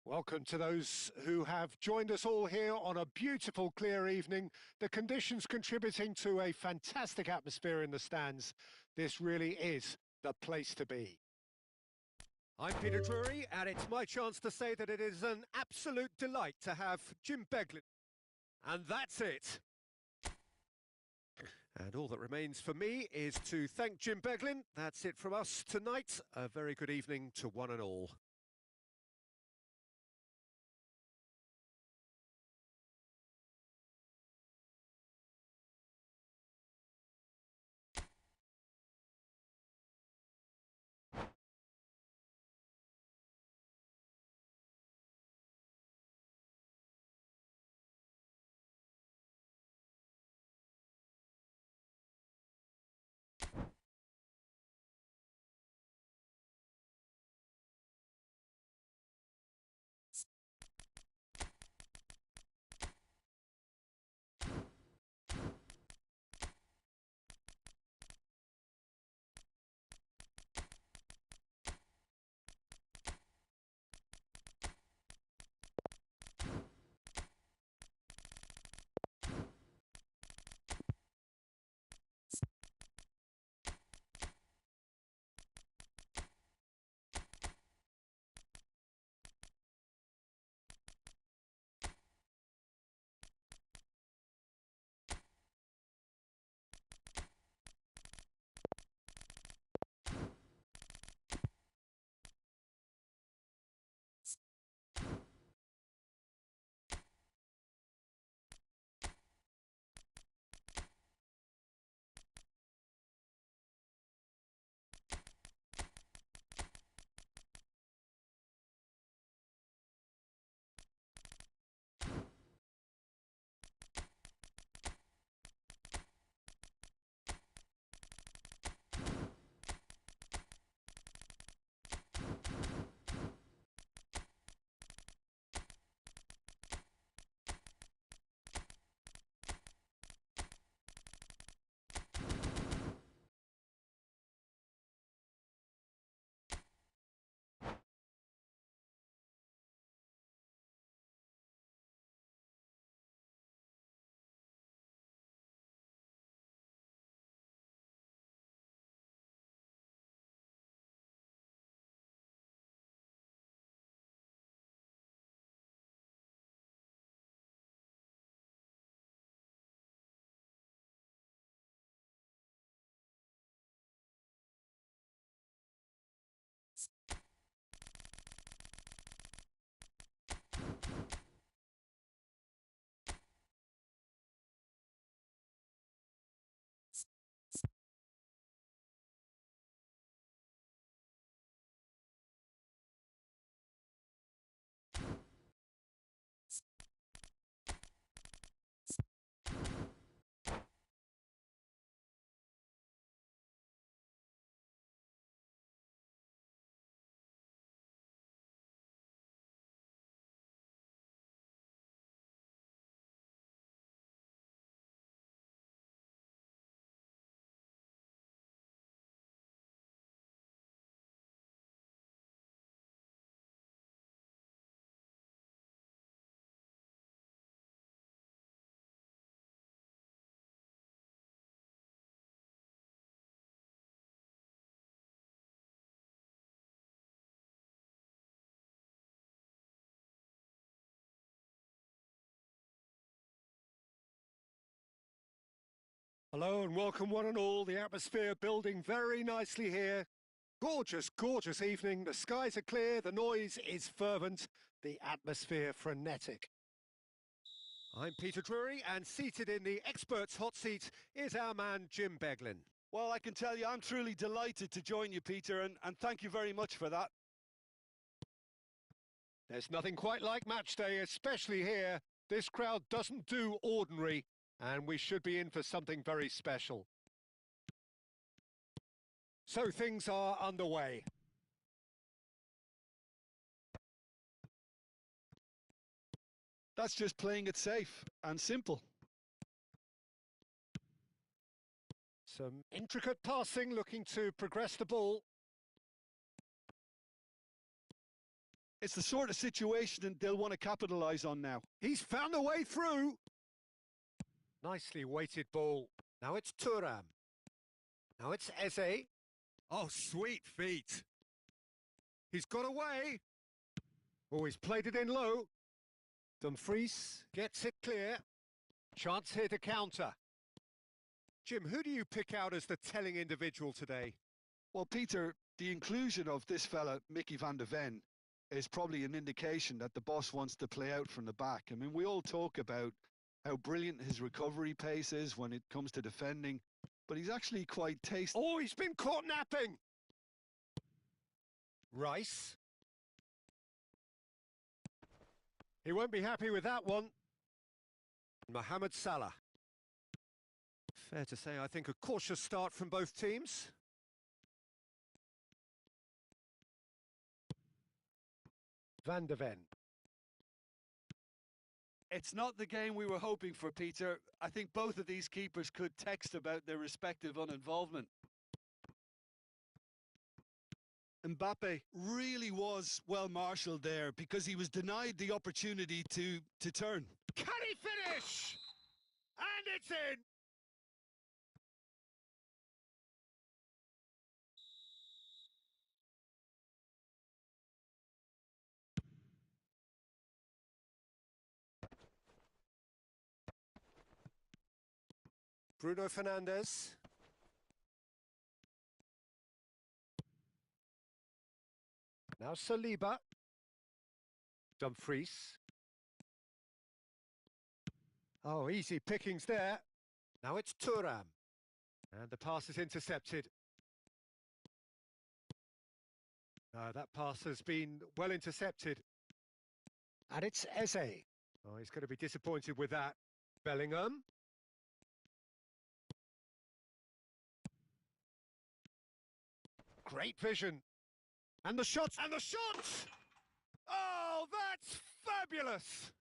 Welcome to those who have joined us all here on a beautiful, clear evening. The conditions contributing to a fantastic atmosphere in the stands. This really is the place to be. I'm Peter Drury, and it's my chance to say that it is an absolute delight to have Jim Beglin. And that's it. And all that remains for me is to thank Jim Beglin. That's it from us tonight. A very good evening to one and all. Hello and welcome one and all. The atmosphere building very nicely here. Gorgeous, gorgeous evening. The skies are clear, the noise is fervent, the atmosphere frenetic. I'm Peter Drury, and seated in the experts' hot seat is our man Jim Beglin. Well, I can tell you I'm truly delighted to join you, Peter, and thank you very much for that. There's nothing quite like match day, especially here. This crowd doesn't do ordinary, and we should be in for something very special. So things are underway. That's just playing it safe and simple. Some intricate passing, looking to progress the ball. It's the sort of situation they'll want to capitalise on now. He's found a way through. Nicely weighted ball. Now it's Thuram. Now it's Eze. Oh, sweet feet. He's got away. Oh, he's played it in low. Dumfries gets it clear. Chance here to counter. Jim, who do you pick out as the telling individual today? Well, Peter, the inclusion of this fella, Mickey van der Ven, is probably an indication that the boss wants to play out from the back. I mean, we all talk about how brilliant his recovery pace is when it comes to defending, but he's actually quite tasty. Oh, he's been caught napping. Rice. He won't be happy with that one. Mohamed Salah. Fair to say, I think a cautious start from both teams. Van der Ven. It's not the game we were hoping for, Peter. I think both of these keepers could text about their respective uninvolvement. Mbappe really was well marshalled there because he was denied the opportunity to turn. Can he finish? And it's in! Bruno Fernandes. Now Saliba. Dumfries. Oh, easy pickings there. Now it's Thuram. And the pass is intercepted. That pass has been well intercepted. And it's Eze. Oh, he's going to be disappointed with that. Bellingham. Great vision. And the shots! And the shots! Oh, that's fabulous!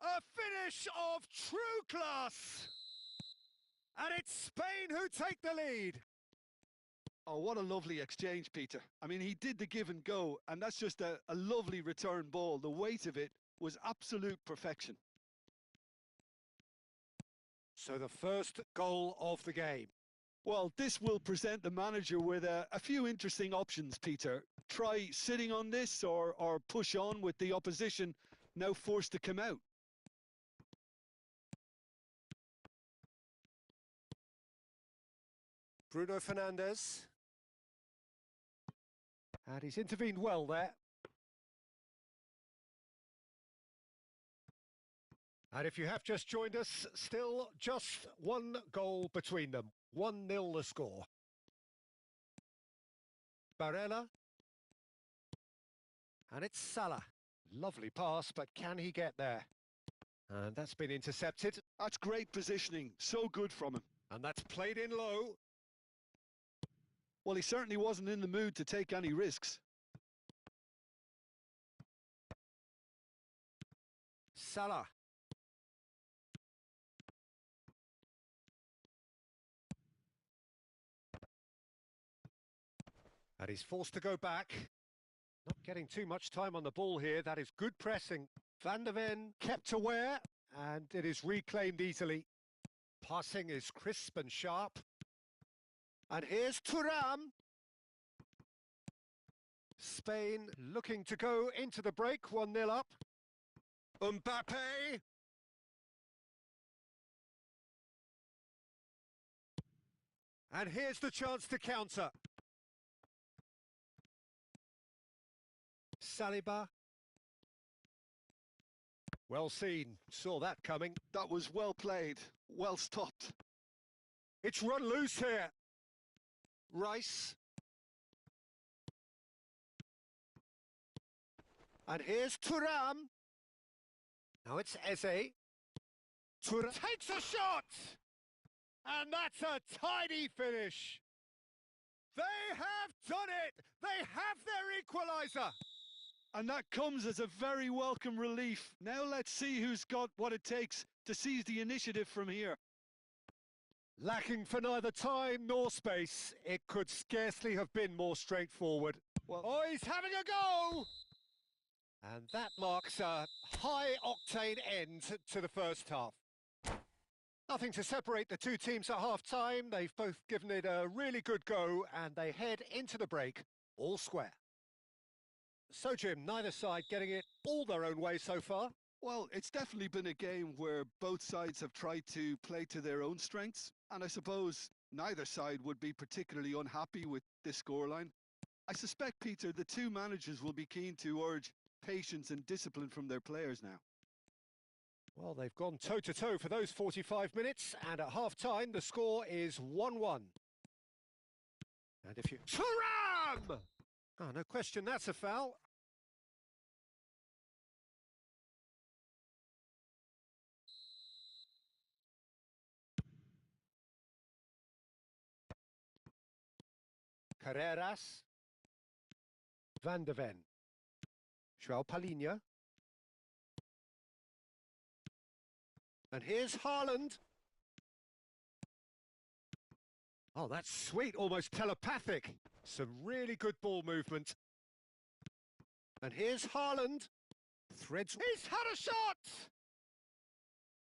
A finish of true class! And it's Spain who take the lead. Oh, what a lovely exchange, Peter. I mean, he did the give and go, and that's just a lovely return ball. The weight of it was absolute perfection. So the first goal of the game. Well, this will present the manager with a few interesting options, Peter. Try sitting on this or push on with the opposition now forced to come out. Bruno Fernandes. And he's intervened well there. And if you have just joined us, still just one goal between them. 1-0 the score. Barella. And it's Salah. Lovely pass, but can he get there? And that's been intercepted. That's great positioning. So good from him. And that's played in low. Well, he certainly wasn't in the mood to take any risks. Salah. And he's forced to go back. Not getting too much time on the ball here. That is good pressing. Van der Ven kept aware, and it is reclaimed easily. Passing is crisp and sharp. And here's Thuram. Spain looking to go into the break, 1-0 up. Mbappe. And here's the chance to counter. Saliba. Well seen, saw that coming. That was well played, well stopped. It's run loose here. Rice. And here's Thuram. Now it's Eze. Thuram takes a shot! And that's a tidy finish. They have done it! They have their equaliser! And that comes as a very welcome relief. Now let's see who's got what it takes to seize the initiative from here. Lacking for neither time nor space, it could scarcely have been more straightforward. Well, oh, he's having a go! And that marks a high-octane end to the first half. Nothing to separate the two teams at half-time. They've both given it a really good go, and they head into the break all square. So, Jim, neither side getting it all their own way so far. Well, it's definitely been a game where both sides have tried to play to their own strengths, and I suppose neither side would be particularly unhappy with this scoreline. I suspect, Peter, the two managers will be keen to urge patience and discipline from their players now. Well, they've gone toe-to-toe for those 45 minutes, and at half-time, the score is 1-1. And if you... Thuram! Oh, no question, that's a foul. Carreras. Van de Ven. João Palhinha. And here's Haaland. Oh, that's sweet, almost telepathic. Some really good ball movement. And here's Haaland. Threads. He's had a shot!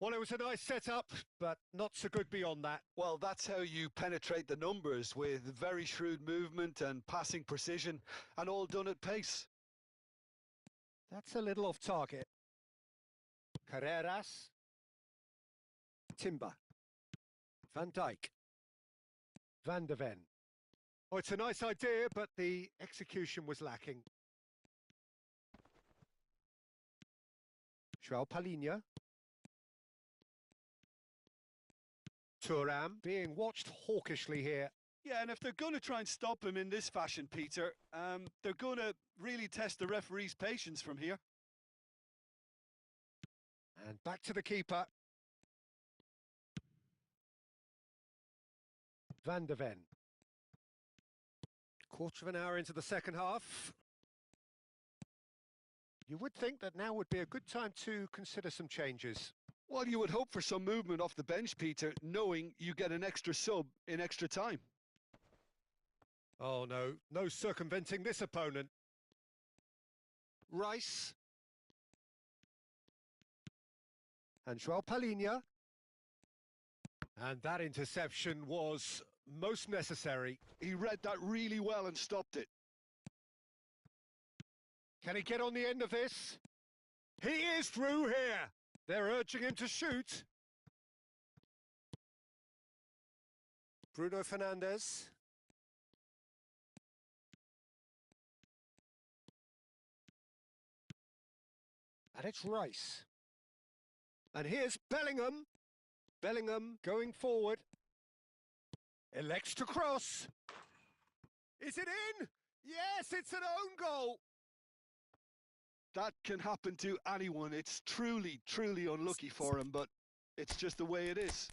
Well, it was a nice setup, but not so good beyond that. Well, that's how you penetrate the numbers, with very shrewd movement and passing precision, and all done at pace. That's a little off target. Carreras. Timber. Van Dijk. Van de Ven. Oh, it's a nice idea, but the execution was lacking. João Palhinha. Thuram being watched hawkishly here. Yeah, and if they're going to try and stop him in this fashion, Peter, they're going to really test the referee's patience from here. And back to the keeper. Van de Ven. Quarter of an hour into the second half. You would think that now would be a good time to consider some changes. Well, you would hope for some movement off the bench, Peter, knowing you get an extra sub in extra time. Oh no, no circumventing this opponent. Rice. And João Palhinha. And that interception was most necessary. He read that really well and stopped it. Can he get on the end of this? He is through here. They're urging him to shoot. Bruno Fernandes. And it's Rice. And here's Bellingham. Bellingham going forward. Elects to cross. Is it in? Yes, it's an own goal. That can happen to anyone. It's truly, truly unlucky for him, but it's just the way it is.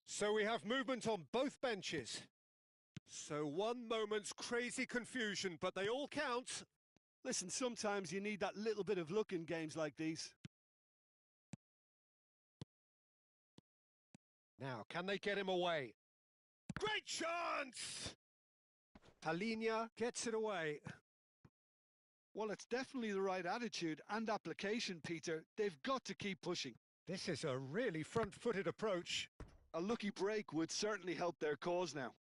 So we have movement on both benches. So one moment's crazy confusion, but they all count. Listen, sometimes you need that little bit of luck in games like these. Now, can they get him away? Great chance! Palhinha gets it away. Well, it's definitely the right attitude and application, Peter. They've got to keep pushing. This is a really front-footed approach. A lucky break would certainly help their cause now.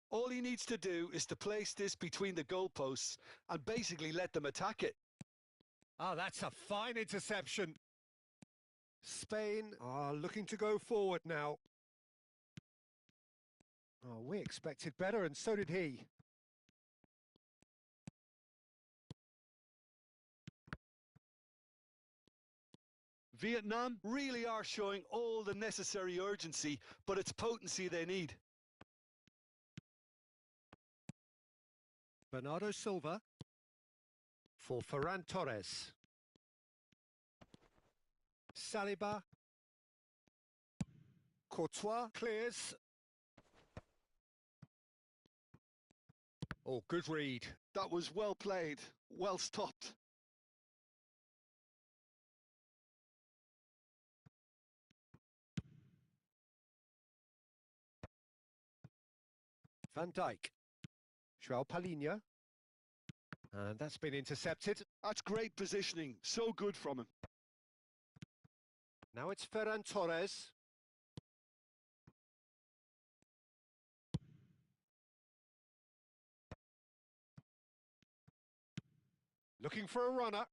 All he needs to do is to place this between the goalposts and basically let them attack it. Ah, that's a fine interception. Spain are looking to go forward now. Oh, we expected better, and so did he. Vietnam really are showing all the necessary urgency, but it's potency they need. Bernardo Silva for Ferran Torres. Saliba. Courtois clears. Oh, good read. That was well played, well stopped. Van Dijk. João Palhinha. And that's been intercepted. That's great positioning, so good from him. Now it's Ferran Torres. Looking for a runner.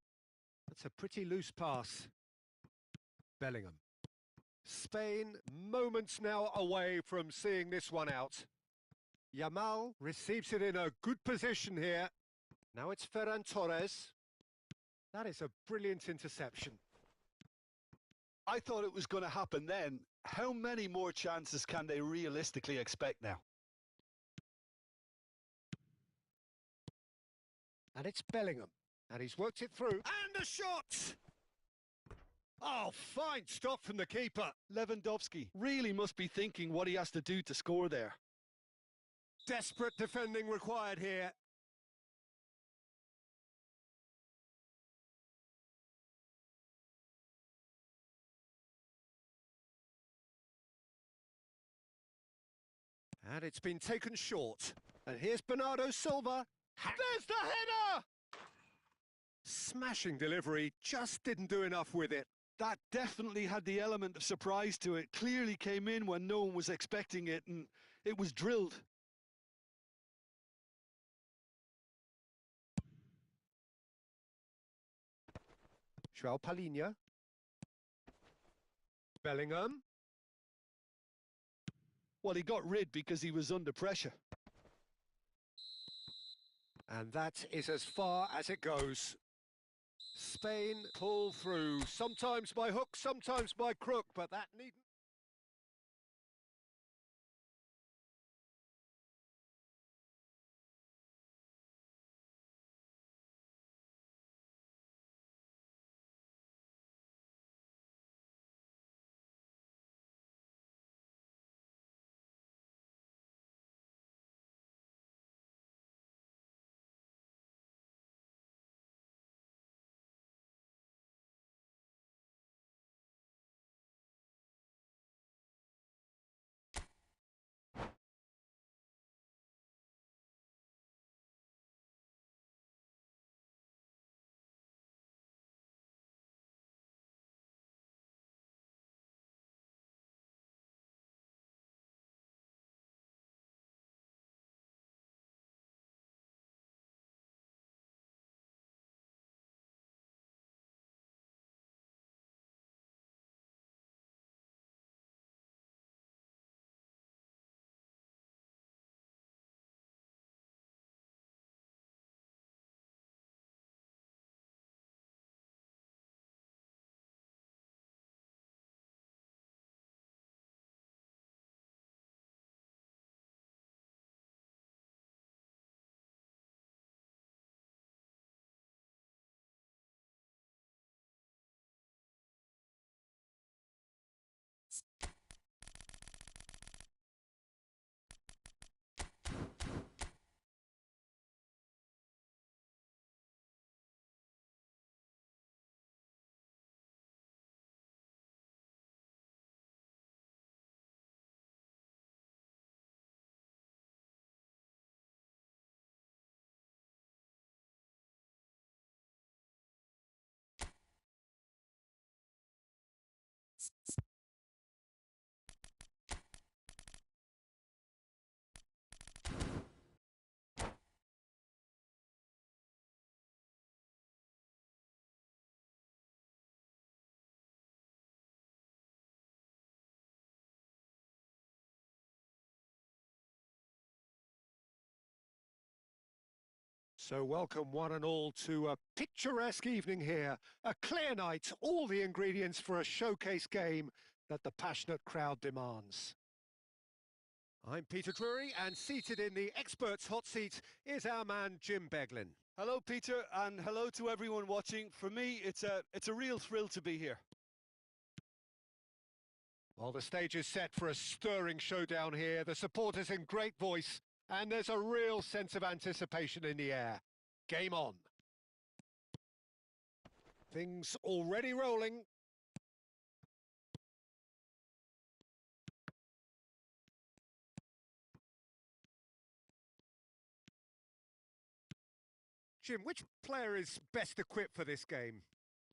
That's a pretty loose pass. Bellingham. Spain, moments now away from seeing this one out. Yamal receives it in a good position here. Now it's Ferran Torres. That is a brilliant interception. I thought it was going to happen then. How many more chances can they realistically expect now? And it's Bellingham. And he's worked it through. And a shot! Oh, fine stop from the keeper. Lewandowski really must be thinking what he has to do to score there. Desperate defending required here. And it's been taken short. And here's Bernardo Silva. There's the header! Smashing delivery, just didn't do enough with it. That definitely had the element of surprise to it. Clearly came in when no one was expecting it, and it was drilled. João Palhinha. Bellingham. Well, he got rid because he was under pressure. And that is as far as it goes. Spain pull through, sometimes by hook, sometimes by crook, but that needn't. So welcome one and all to a picturesque evening here, a clear night, all the ingredients for a showcase game that the passionate crowd demands. I'm Peter Drury, and seated in the experts' hot seat is our man Jim Beglin. Hello, Peter, and hello to everyone watching. For me, it's a real thrill to be here. Well, the stage is set for a stirring showdown here. The supporters in great voice, and there's a real sense of anticipation in the air. Game on. Things already rolling. Jim, which player is best equipped for this game?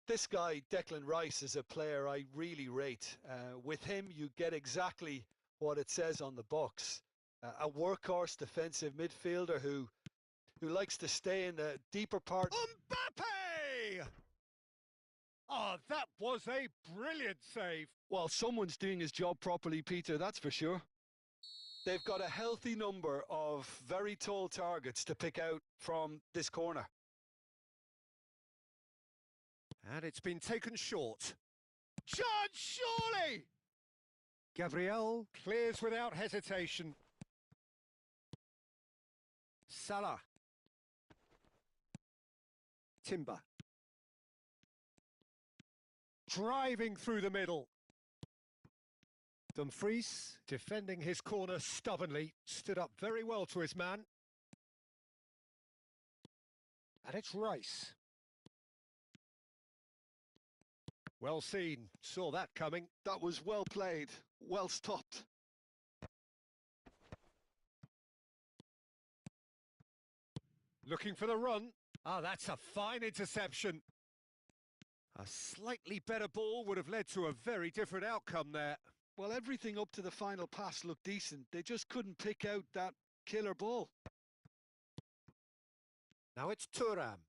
This guy, Declan Rice, is a player I really rate. With him, you get exactly what it says on the box. A workhorse defensive midfielder who likes to stay in the deeper part. Mbappe! Oh, that was a brilliant save. Well, someone's doing his job properly, Peter, that's for sure. They've got a healthy number of very tall targets to pick out from this corner. And it's been taken short. Chance, surely! Gabriel clears without hesitation. Salah. Timber. Driving through the middle. Dumfries, defending his corner stubbornly, stood up very well to his man. And it's Rice. Well seen, saw that coming. That was well played, well stopped. Looking for the run. Ah, that's a fine interception. A slightly better ball would have led to a very different outcome there. Well, everything up to the final pass looked decent. They just couldn't pick out that killer ball. Now it's Thuram.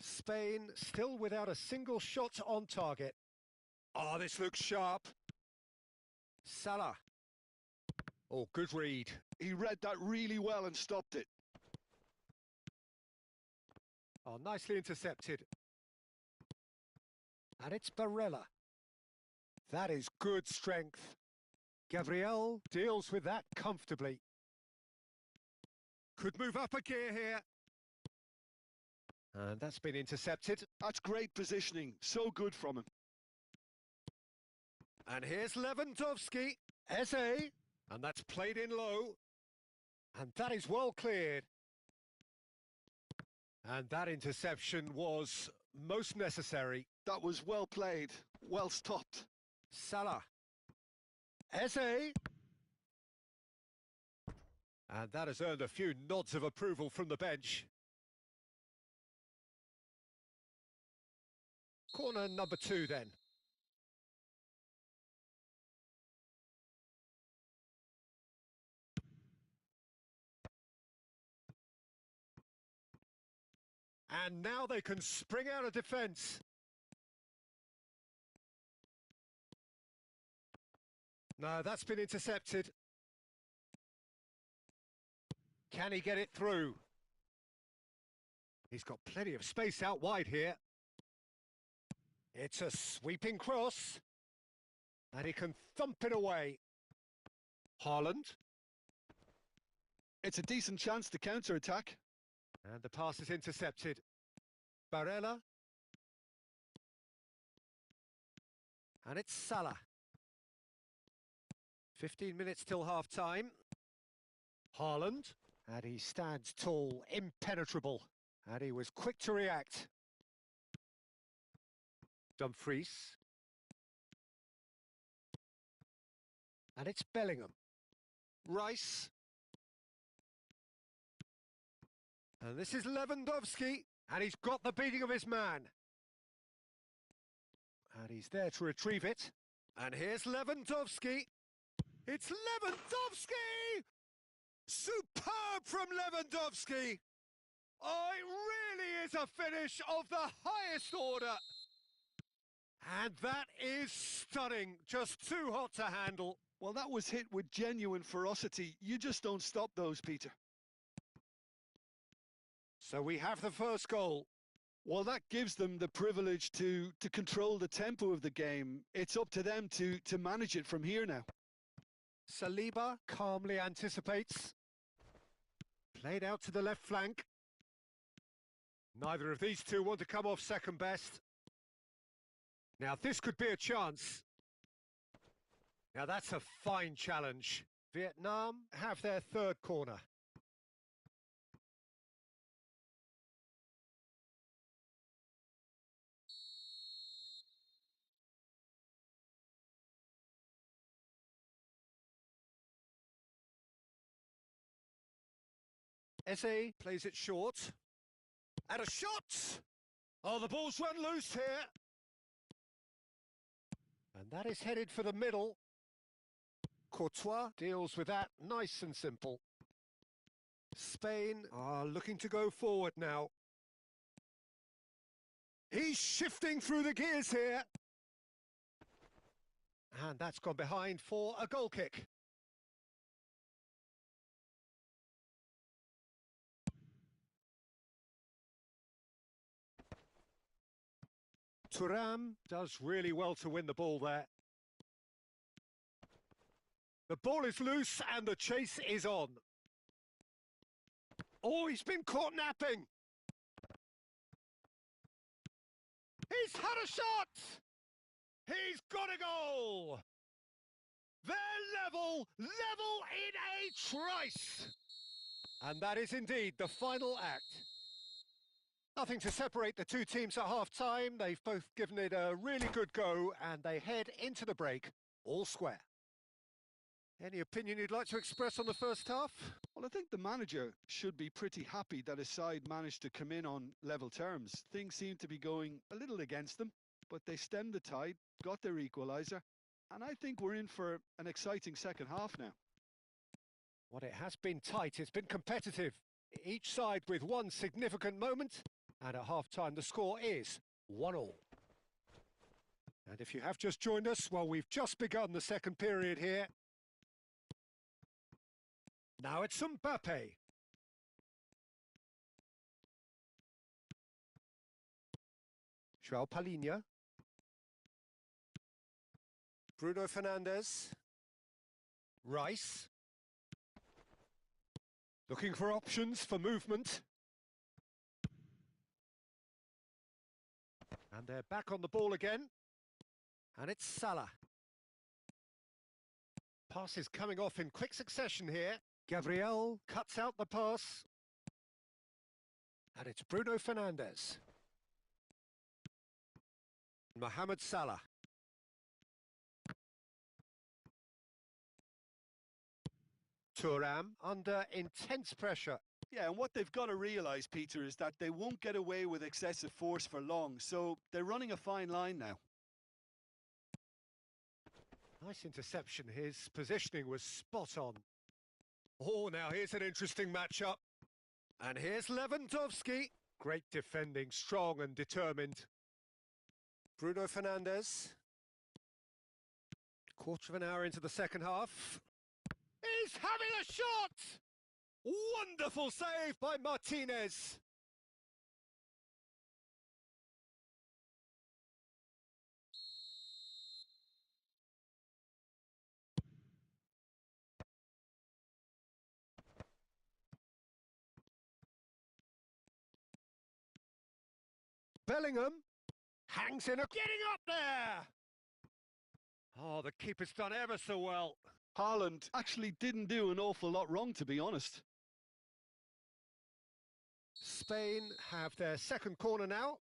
Spain still without a single shot on target. Oh, this looks sharp. Salah. Oh, good read. He read that really well and stopped it. Oh, nicely intercepted. And it's Barella. That is good strength. Gabriel deals with that comfortably. Could move up a gear here. And that's been intercepted. That's great positioning. So good from him. And here's Lewandowski. SA. And that's played in low. And that is well cleared. And that interception was most necessary. That was well played. Well stopped. Salah. SA. And that has earned a few nods of approval from the bench. Corner number 2 then. And now they can spring out of defence. No, that's been intercepted. Can he get it through? He's got plenty of space out wide here. It's a sweeping cross. And he can thump it away. Haaland. It's a decent chance to counter-attack. And the pass is intercepted. Barella. And it's Salah. 15 minutes till half-time. Haaland. And he stands tall, impenetrable. And he was quick to react. Dumfries. And it's Bellingham. Rice. And this is Lewandowski. And he's got the beating of his man. And he's there to retrieve it. And here's Lewandowski. It's Lewandowski! Superb from Lewandowski! Oh, it really is a finish of the highest order. And that is stunning. Just too hot to handle. Well, that was hit with genuine ferocity. You just don't stop those, Peter. So we have the first goal. Well, that gives them the privilege to control the tempo of the game. It's up to them to manage it from here now. Saliba calmly anticipates. Played out to the left flank. Neither of these two want to come off second best. Now this could be a chance. Now that's a fine challenge. Vietnam have their third corner. Esse plays it short. And a shot! Oh, the ball's run loose here. And that is headed for the middle. Courtois deals with that nice and simple. Spain are looking to go forward now. He's shifting through the gears here. And that's gone behind for a goal kick. Thuram does really well to win the ball there. The ball is loose and the chase is on. Oh, he's been caught napping. He's had a shot! He's got a goal! They're level in a trice! And that is indeed the final act. Nothing to separate the two teams at half-time. They've both given it a really good go and they head into the break all square. Any opinion you'd like to express on the first half? Well, I think the manager should be pretty happy that his side managed to come in on level terms. Things seem to be going a little against them, but they stemmed the tide, got their equaliser, and I think we're in for an exciting second half now. Well, it has been tight, it's been competitive. Each side with one significant moment, and at half-time the score is 1-1. And if you have just joined us, well, we've just begun the second period here. Now it's Mbappe. João Palhinha. Bruno Fernandes. Rice. Looking for options for movement. And they're back on the ball again. And it's Salah. Pass is coming off in quick succession here. Gabriel cuts out the pass. And it's Bruno Fernandes. Mohamed Salah. Thuram under intense pressure. Yeah, and what they've got to realise, Peter, is that they won't get away with excessive force for long, so they're running a fine line now. Nice interception. His positioning was spot on. Oh, now here's an interesting matchup. And here's Lewandowski. Great defending, strong and determined. Bruno Fernandes. Quarter of an hour into the second half. He's having a shot! Wonderful save by Martinez. Bellingham hangs in a... Getting up there! Oh, the keeper's done ever so well. Haaland actually didn't do an awful lot wrong, to be honest. Spain have their second corner now.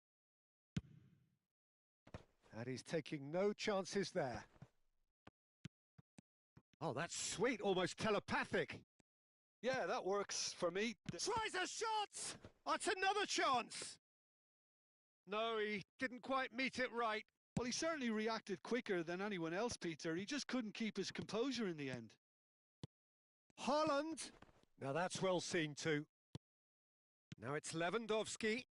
And he's taking no chances there. Oh, that's sweet, almost telepathic. Yeah, that works for me. Tries a shot! That's another chance! No, he didn't quite meet it right. Well, he certainly reacted quicker than anyone else, Peter. He just couldn't keep his composure in the end. Haaland. Now that's well seen too. Now it's Lewandowski.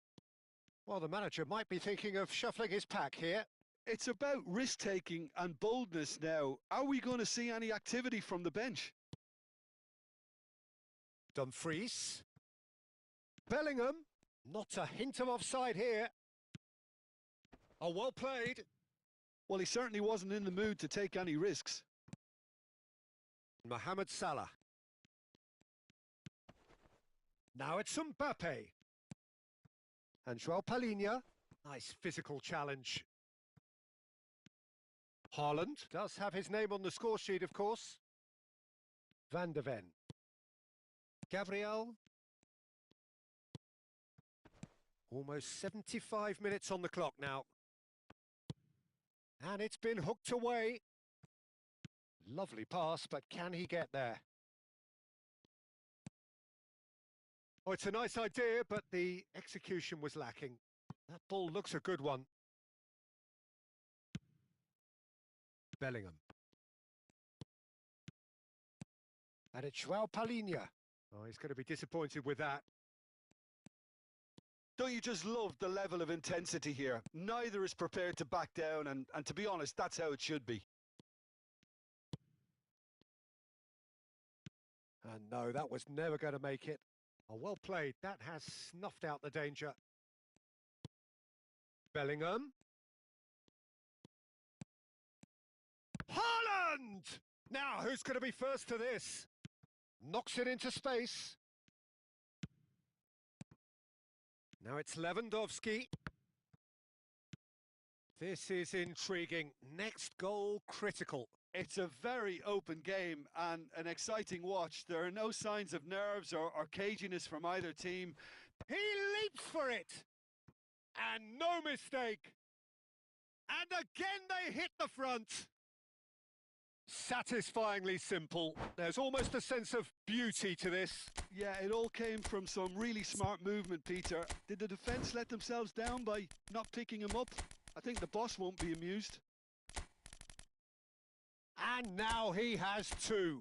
Well, the manager might be thinking of shuffling his pack here. It's about risk-taking and boldness now. Are we going to see any activity from the bench? Dumfries. Bellingham. Not a hint of offside here. Oh, well played. Well, he certainly wasn't in the mood to take any risks. Mohamed Salah. Now it's Mbappe. And Joao Palhinha. Nice physical challenge. Haaland does have his name on the score sheet, of course. Van de Ven. Gabriel. Almost 75 minutes on the clock now. And it's been hooked away. Lovely pass, but can he get there? Oh, it's a nice idea, but the execution was lacking. That ball looks a good one. Bellingham. And it's Joao Palhinha. Oh, he's going to be disappointed with that. Don't you just love the level of intensity here? Neither is prepared to back down, and to be honest, that's how it should be. And no, that was never going to make it. Oh, well played. That has snuffed out the danger. Bellingham. Haaland! Now, who's going to be first to this? Knocks it into space. Now it's Lewandowski. This is intriguing. Next goal critical. It's a very open game and an exciting watch. There are no signs of nerves or caginess from either team. He leaps for it. And no mistake. And again they hit the front. Satisfyingly simple. There's almost a sense of beauty to this. Yeah, it all came from some really smart movement, Peter. Did the defence let themselves down by not picking him up? I think the boss won't be amused. And now he has two.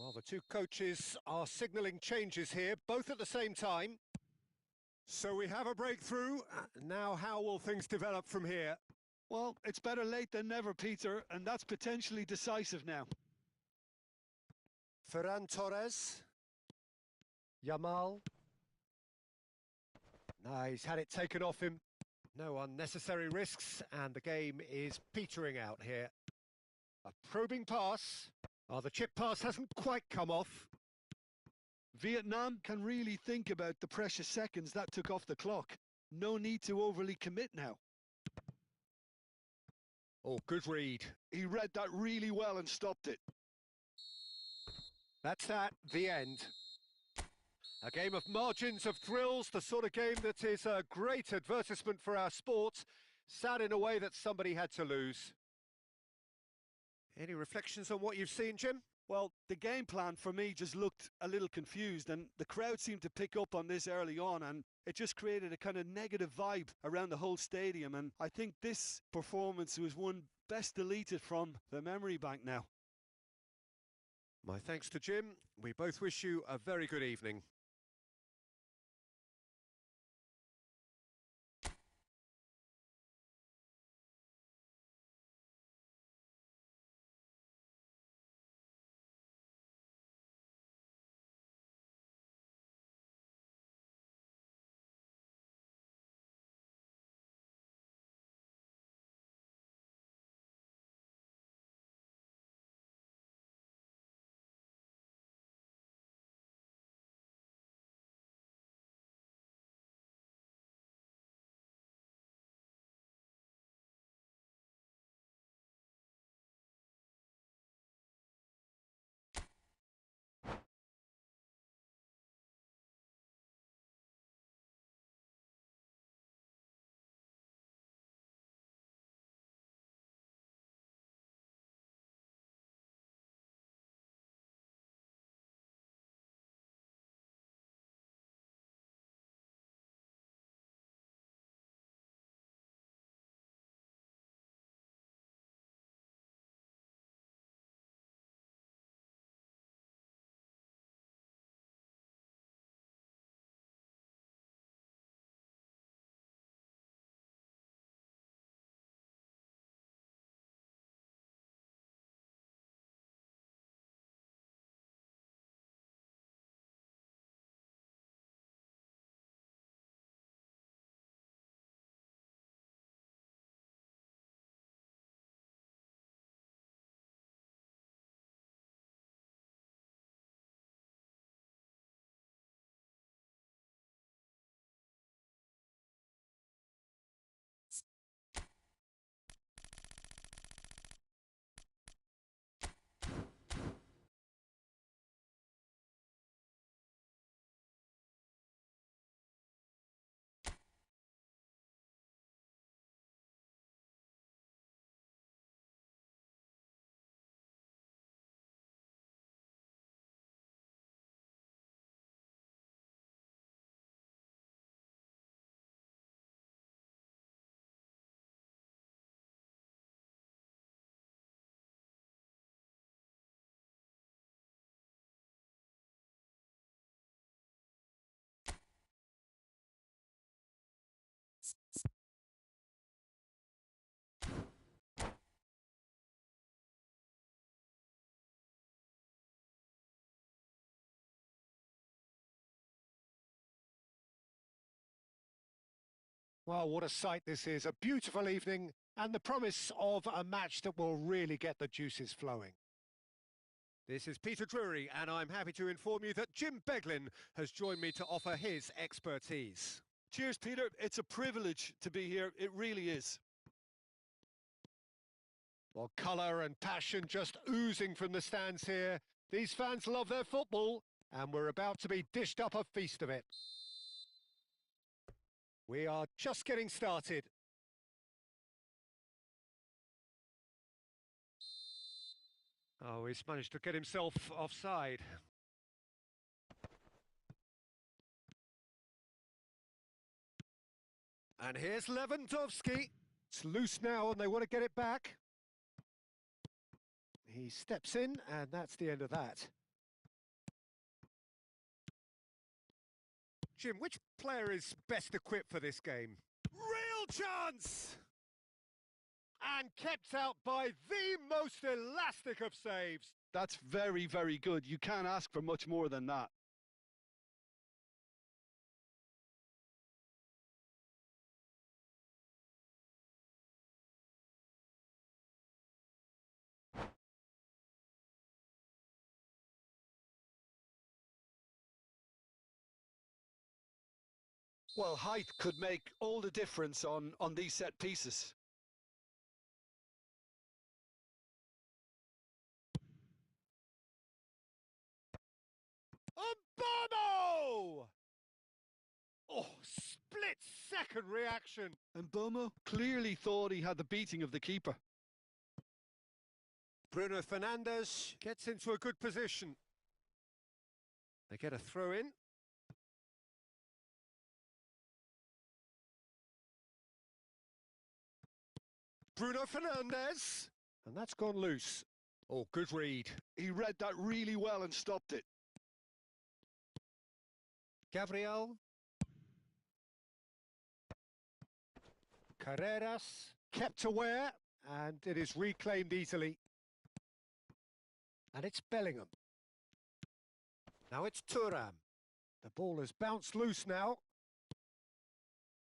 Well, the two coaches are signalling changes here, both at the same time. So we have a breakthrough. Now how will things develop from here? Well, it's better late than never, Peter, and that's potentially decisive now. Ferran Torres. Yamal. No, he's had it taken off him. No unnecessary risks, and the game is petering out here. A probing pass. Oh, the chip pass hasn't quite come off. Vietnam can really think about the precious seconds that took off the clock. No need to overly commit now. Oh, good read. He read that really well and stopped it. That's that, the end. A game of margins, of thrills, the sort of game that is a great advertisement for our sport. Sad in a way that somebody had to lose. Any reflections on what you've seen, Jim? Well, the game plan for me just looked a little confused, and the crowd seemed to pick up on this early on, and it just created a kind of negative vibe around the whole stadium, and I think this performance was one best deleted from the memory bank now. My thanks to Jim. We both wish you a very good evening. Well, what a sight this is. A beautiful evening and the promise of a match that will really get the juices flowing. This is Peter Drury, and I'm happy to inform you that Jim Beglin has joined me to offer his expertise. Cheers, Peter. It's a privilege to be here. It really is. Well, colour and passion just oozing from the stands here. These fans love their football, and we're about to be dished up a feast of it. We are just getting started. Oh, he's managed to get himself offside. And here's Lewandowski. It's loose now and they want to get it back. He steps in and that's the end of that. Jim, which player is best equipped for this game? Real chance! And kept out by the most elastic of saves. That's very, very good. You can't ask for much more than that. Well, height could make all the difference on these set pieces. Mbomo! Oh, split-second reaction. And Mbomo clearly thought he had the beating of the keeper. Bruno Fernandes gets into a good position. They get a throw in. Bruno Fernandes. And that's gone loose. Oh, good read. He read that really well and stopped it. Gabriel. Carreras. Kept aware. And it is reclaimed easily. And it's Bellingham. Now it's Thuram. The ball has bounced loose now.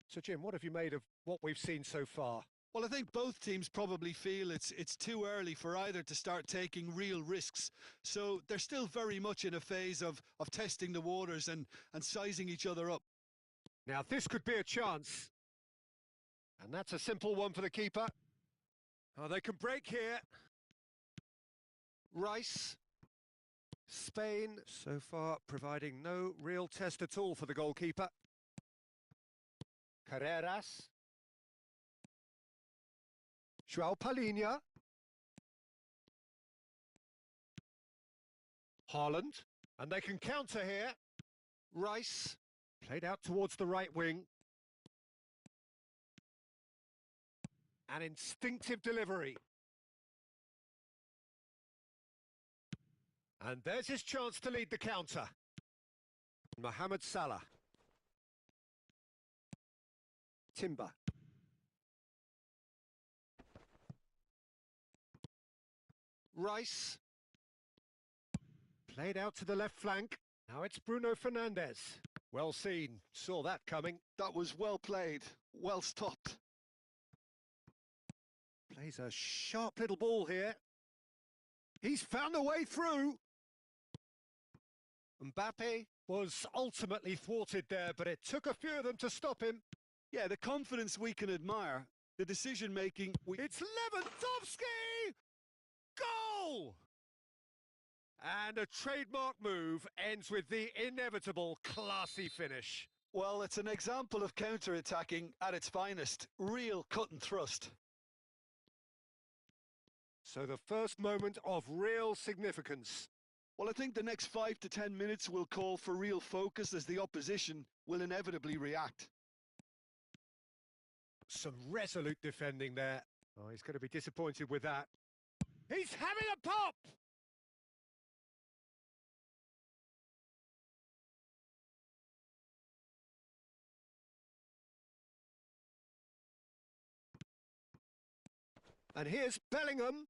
So, Jim, what have you made of what we've seen so far? Well, I think both teams probably feel it's too early for either to start taking real risks. So they're still very much in a phase of testing the waters and sizing each other up. Now, this could be a chance. And that's a simple one for the keeper. Oh, they can break here. Rice. Spain, so far, providing no real test at all for the goalkeeper. Carreras. João Palhinha. Haaland. And they can counter here. Rice. Played out towards the right wing. An instinctive delivery. And there's his chance to lead the counter. Mohamed Salah. Timber. Rice. Played out to the left flank. Now it's Bruno Fernandes. Well seen. Saw that coming. That was well played. Well stopped. Plays a sharp little ball here. He's found a way through. Mbappe was ultimately thwarted there, but it took a few of them to stop him. Yeah, the confidence we can admire, the decision-making... It's Lewandowski! Goal! And a trademark move ends with the inevitable classy finish. Well, it's an example of counter-attacking at its finest. Real cut and thrust. So the first moment of real significance. Well, I think the next 5 to 10 minutes will call for real focus as the opposition will inevitably react. Some resolute defending there. Oh, he's going to be disappointed with that. He's having a pop! And here's Bellingham.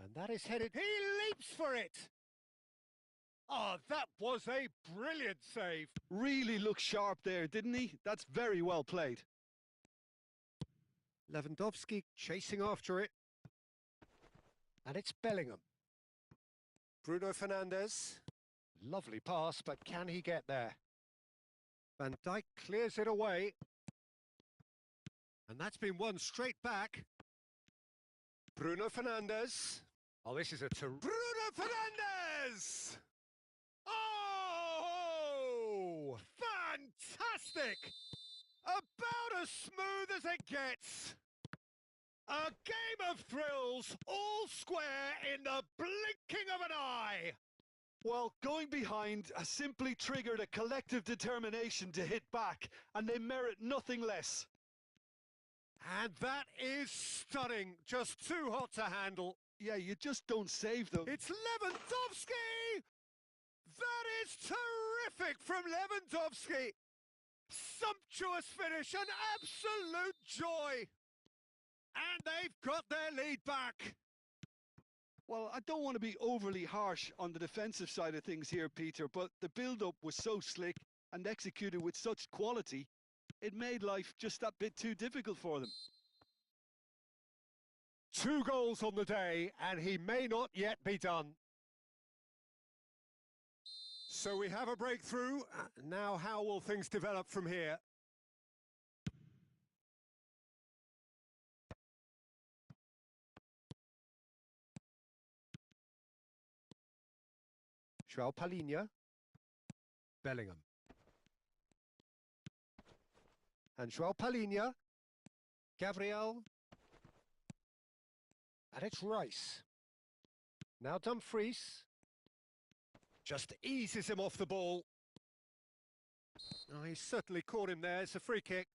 And that is headed. He leaps for it. Oh, that was a brilliant save. Really looked sharp there, didn't he? That's very well played. Lewandowski chasing after it. And it's Bellingham. Bruno Fernandes. Lovely pass, but can he get there? Van Dijk clears it away. And that's been won straight back. Bruno Fernandes. Oh, this is a Bruno Fernandes! Oh! Fantastic! About as smooth as it gets. A game of thrills, all square in the blinking of an eye. Well, going behind has simply triggered a collective determination to hit back, and they merit nothing less. And that is stunning. Just too hot to handle. Yeah, you just don't save them. It's Lewandowski! That is terrific from Lewandowski. Sumptuous finish, an absolute joy. And they've got their lead back. Well, I don't want to be overly harsh on the defensive side of things here, Peter, but the build-up was so slick and executed with such quality, it made life just that bit too difficult for them. 2 goals on the day, and he may not yet be done. So we have a breakthrough. Now how will things develop from here? João Palhinha. Bellingham. And João Palhinha. Gabriel. And it's Rice. Now Dumfries. Just eases him off the ball. Oh, he's certainly caught him there. It's a free kick.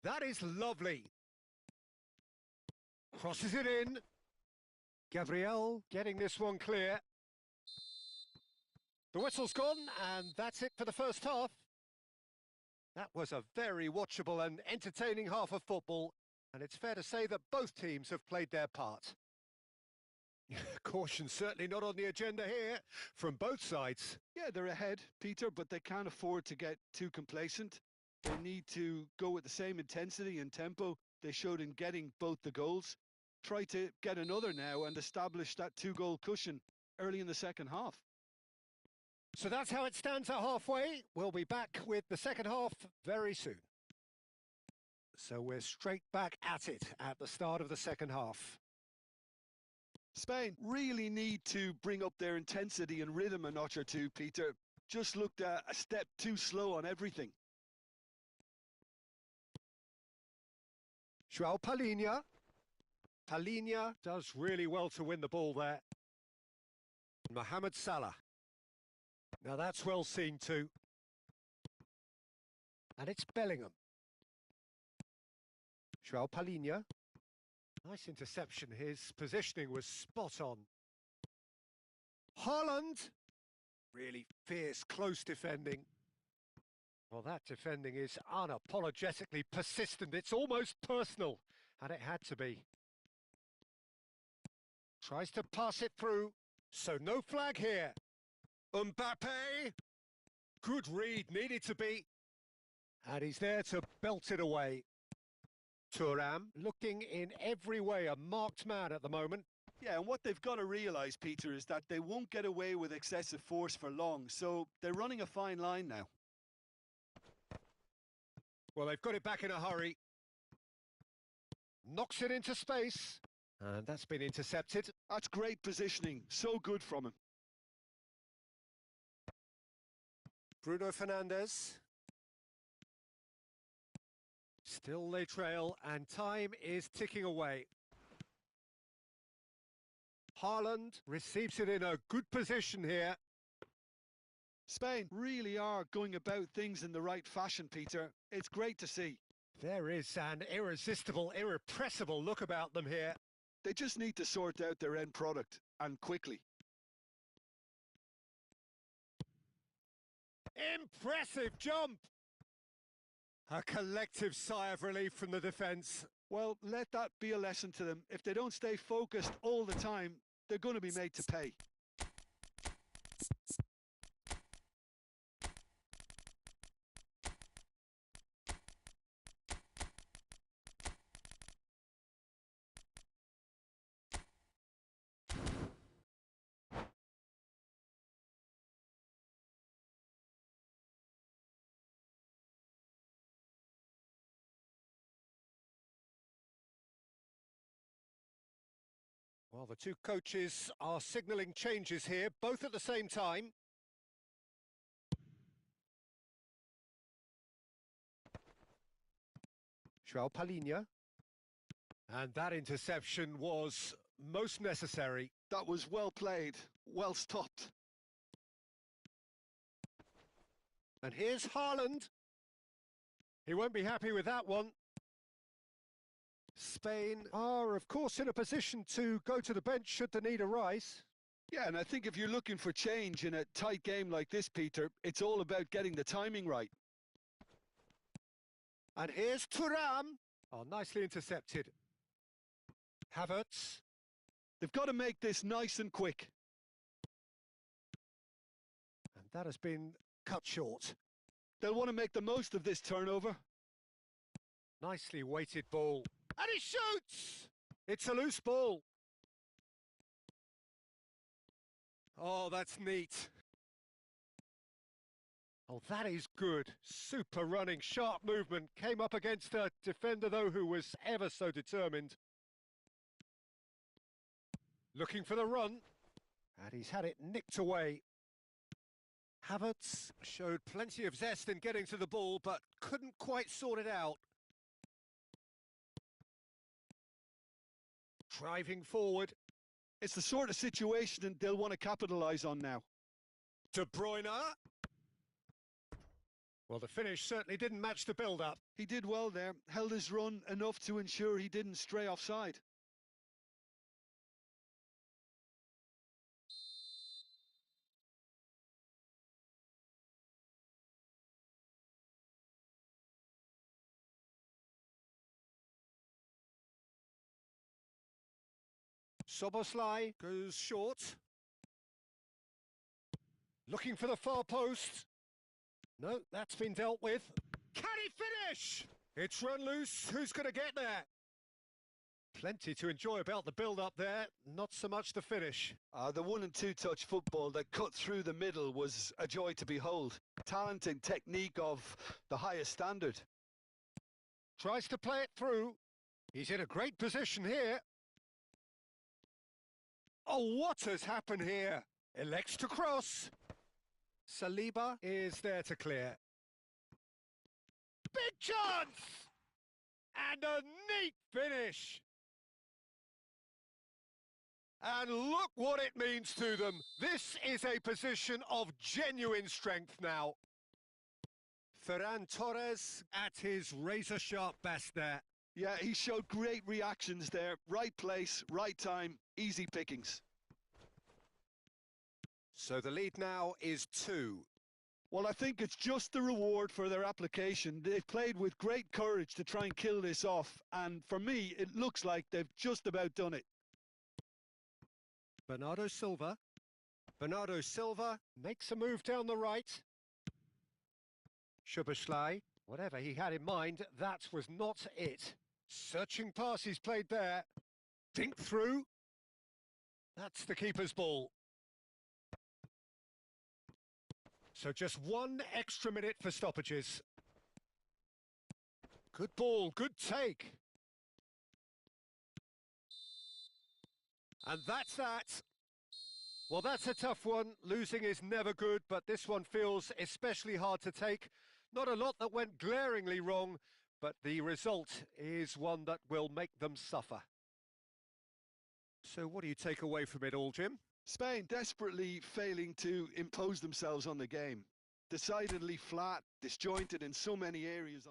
That is lovely. Crosses it in. Gabriel getting this one clear. The whistle's gone, and that's it for the first half. That was a very watchable and entertaining half of football, and it's fair to say that both teams have played their part. Caution certainly not on the agenda here from both sides. Yeah, they're ahead, Peter, but they can't afford to get too complacent. They need to go with the same intensity and tempo they showed in getting both the goals. Try to get another now and establish that 2-goal cushion early in the second half. So that's how it stands at halfway. We'll be back with the second half very soon. So we're straight back at it at the start of the second half. Spain really need to bring up their intensity and rhythm a notch or two, Peter. Just looked a step too slow on everything. João Palhinha. Palhinha does really well to win the ball there. Mohamed Salah. Now that's well seen too. And it's Bellingham. João Palhinha. Nice interception. His positioning was spot on. Haaland. Really fierce, close defending. Well, that defending is unapologetically persistent. It's almost personal, and it had to be. Tries to pass it through, so no flag here. Mbappe. Good read, needed to be. And he's there to belt it away. Thuram, looking in every way a marked man at the moment. Yeah, and what they've got to realise, Peter, is that they won't get away with excessive force for long, so they're running a fine line now. Well, they've got it back in a hurry. Knocks it into space. And that's been intercepted. That's great positioning. So good from him. Bruno Fernandes. Still they trail, and time is ticking away. Haaland receives it in a good position here. Spain really are going about things in the right fashion, Peter. It's great to see. There is an irresistible, irrepressible look about them here. They just need to sort out their end product, and quickly. Impressive jump! A collective sigh of relief from the defence. Well, let that be a lesson to them. If they don't stay focused all the time, they're going to be made to pay. Well, the two coaches are signalling changes here, both at the same time. João Palhinha. And that interception was most necessary. That was well played, well stopped. And here's Haaland. He won't be happy with that one. Spain are, of course, in a position to go to the bench should the need arise. Yeah, and I think if you're looking for change in a tight game like this, Peter, it's all about getting the timing right. And here's Thuram. Oh, nicely intercepted. Havertz. They've got to make this nice and quick. And that has been cut short. They'll want to make the most of this turnover. Nicely weighted ball. And he shoots! It's a loose ball. Oh, that's neat. Oh, that is good. Super running, sharp movement. Came up against a defender, though, who was ever so determined. Looking for the run. And he's had it nicked away. Havertz showed plenty of zest in getting to the ball, but couldn't quite sort it out. Driving forward. It's the sort of situation they'll want to capitalise on now. De Bruyne. Well, the finish certainly didn't match the build-up. He did well there, held his run enough to ensure he didn't stray offside. Soboslai goes short. Looking for the far post. No, that's been dealt with. Can he finish? It's run loose. Who's going to get there? Plenty to enjoy about the build-up there, not so much the finish. The 1- and 2-touch football that cut through the middle was a joy to behold. Talent and technique of the highest standard. Tries to play it through. He's in a great position here. Oh, what has happened here? Elects to cross. Saliba is there to clear. Big chance! And a neat finish. And look what it means to them. This is a position of genuine strength now. Ferran Torres at his razor-sharp best there. Yeah, he showed great reactions there. Right place, right time, easy pickings. So the lead now is 2. Well, I think it's just the reward for their application. They've played with great courage to try and kill this off, and for me, it looks like they've just about done it. Bernardo Silva. Bernardo Silva makes a move down the right. Szoboszlai, whatever he had in mind, that was not it. Searching pass he's played there. Dink through. That's the keeper's ball. So just 1 extra minute for stoppages. Good ball, good take. And that's that. Well, that's a tough one. Losing is never good, but this one feels especially hard to take. Not a lot that went glaringly wrong, but the result is one that will make them suffer. So what do you take away from it all, Jim? Spain desperately failing to impose themselves on the game. Decidedly flat, disjointed in so many areas.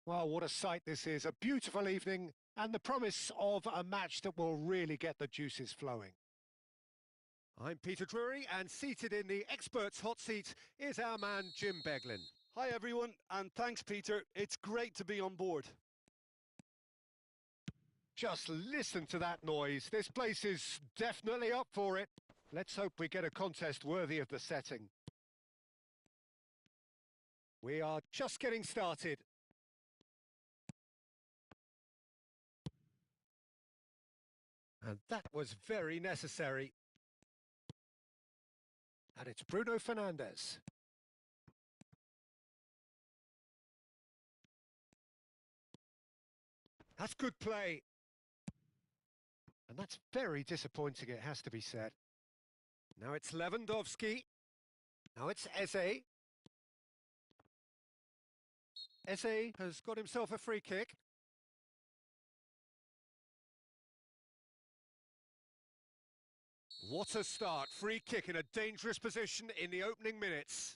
Well, what a sight this is. A beautiful evening and the promise of a match that will really get the juices flowing. I'm Peter Drury, and seated in the experts' hot seat is our man Jim Beglin. Hi everyone, and thanks Peter. It's great to be on board. Just listen to that noise. This place is definitely up for it. Let's hope we get a contest worthy of the setting. We are just getting started. And that was very necessary. And it's Bruno Fernandes. That's good play. And that's very disappointing, it has to be said. Now it's Lewandowski. Now it's Eze. Eze has got himself a free kick. What a start. Free kick in a dangerous position in the opening minutes.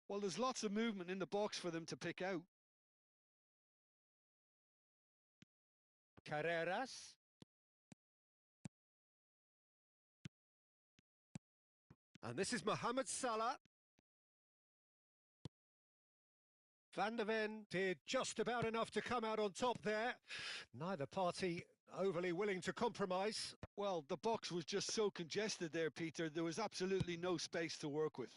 Well, there's lots of movement in the box for them to pick out. Carreras. And this is Mohamed Salah. Van der Ven did just about enough to come out on top there. Neither party overly willing to compromise. Well, the box was just so congested there, Peter. There was absolutely no space to work with.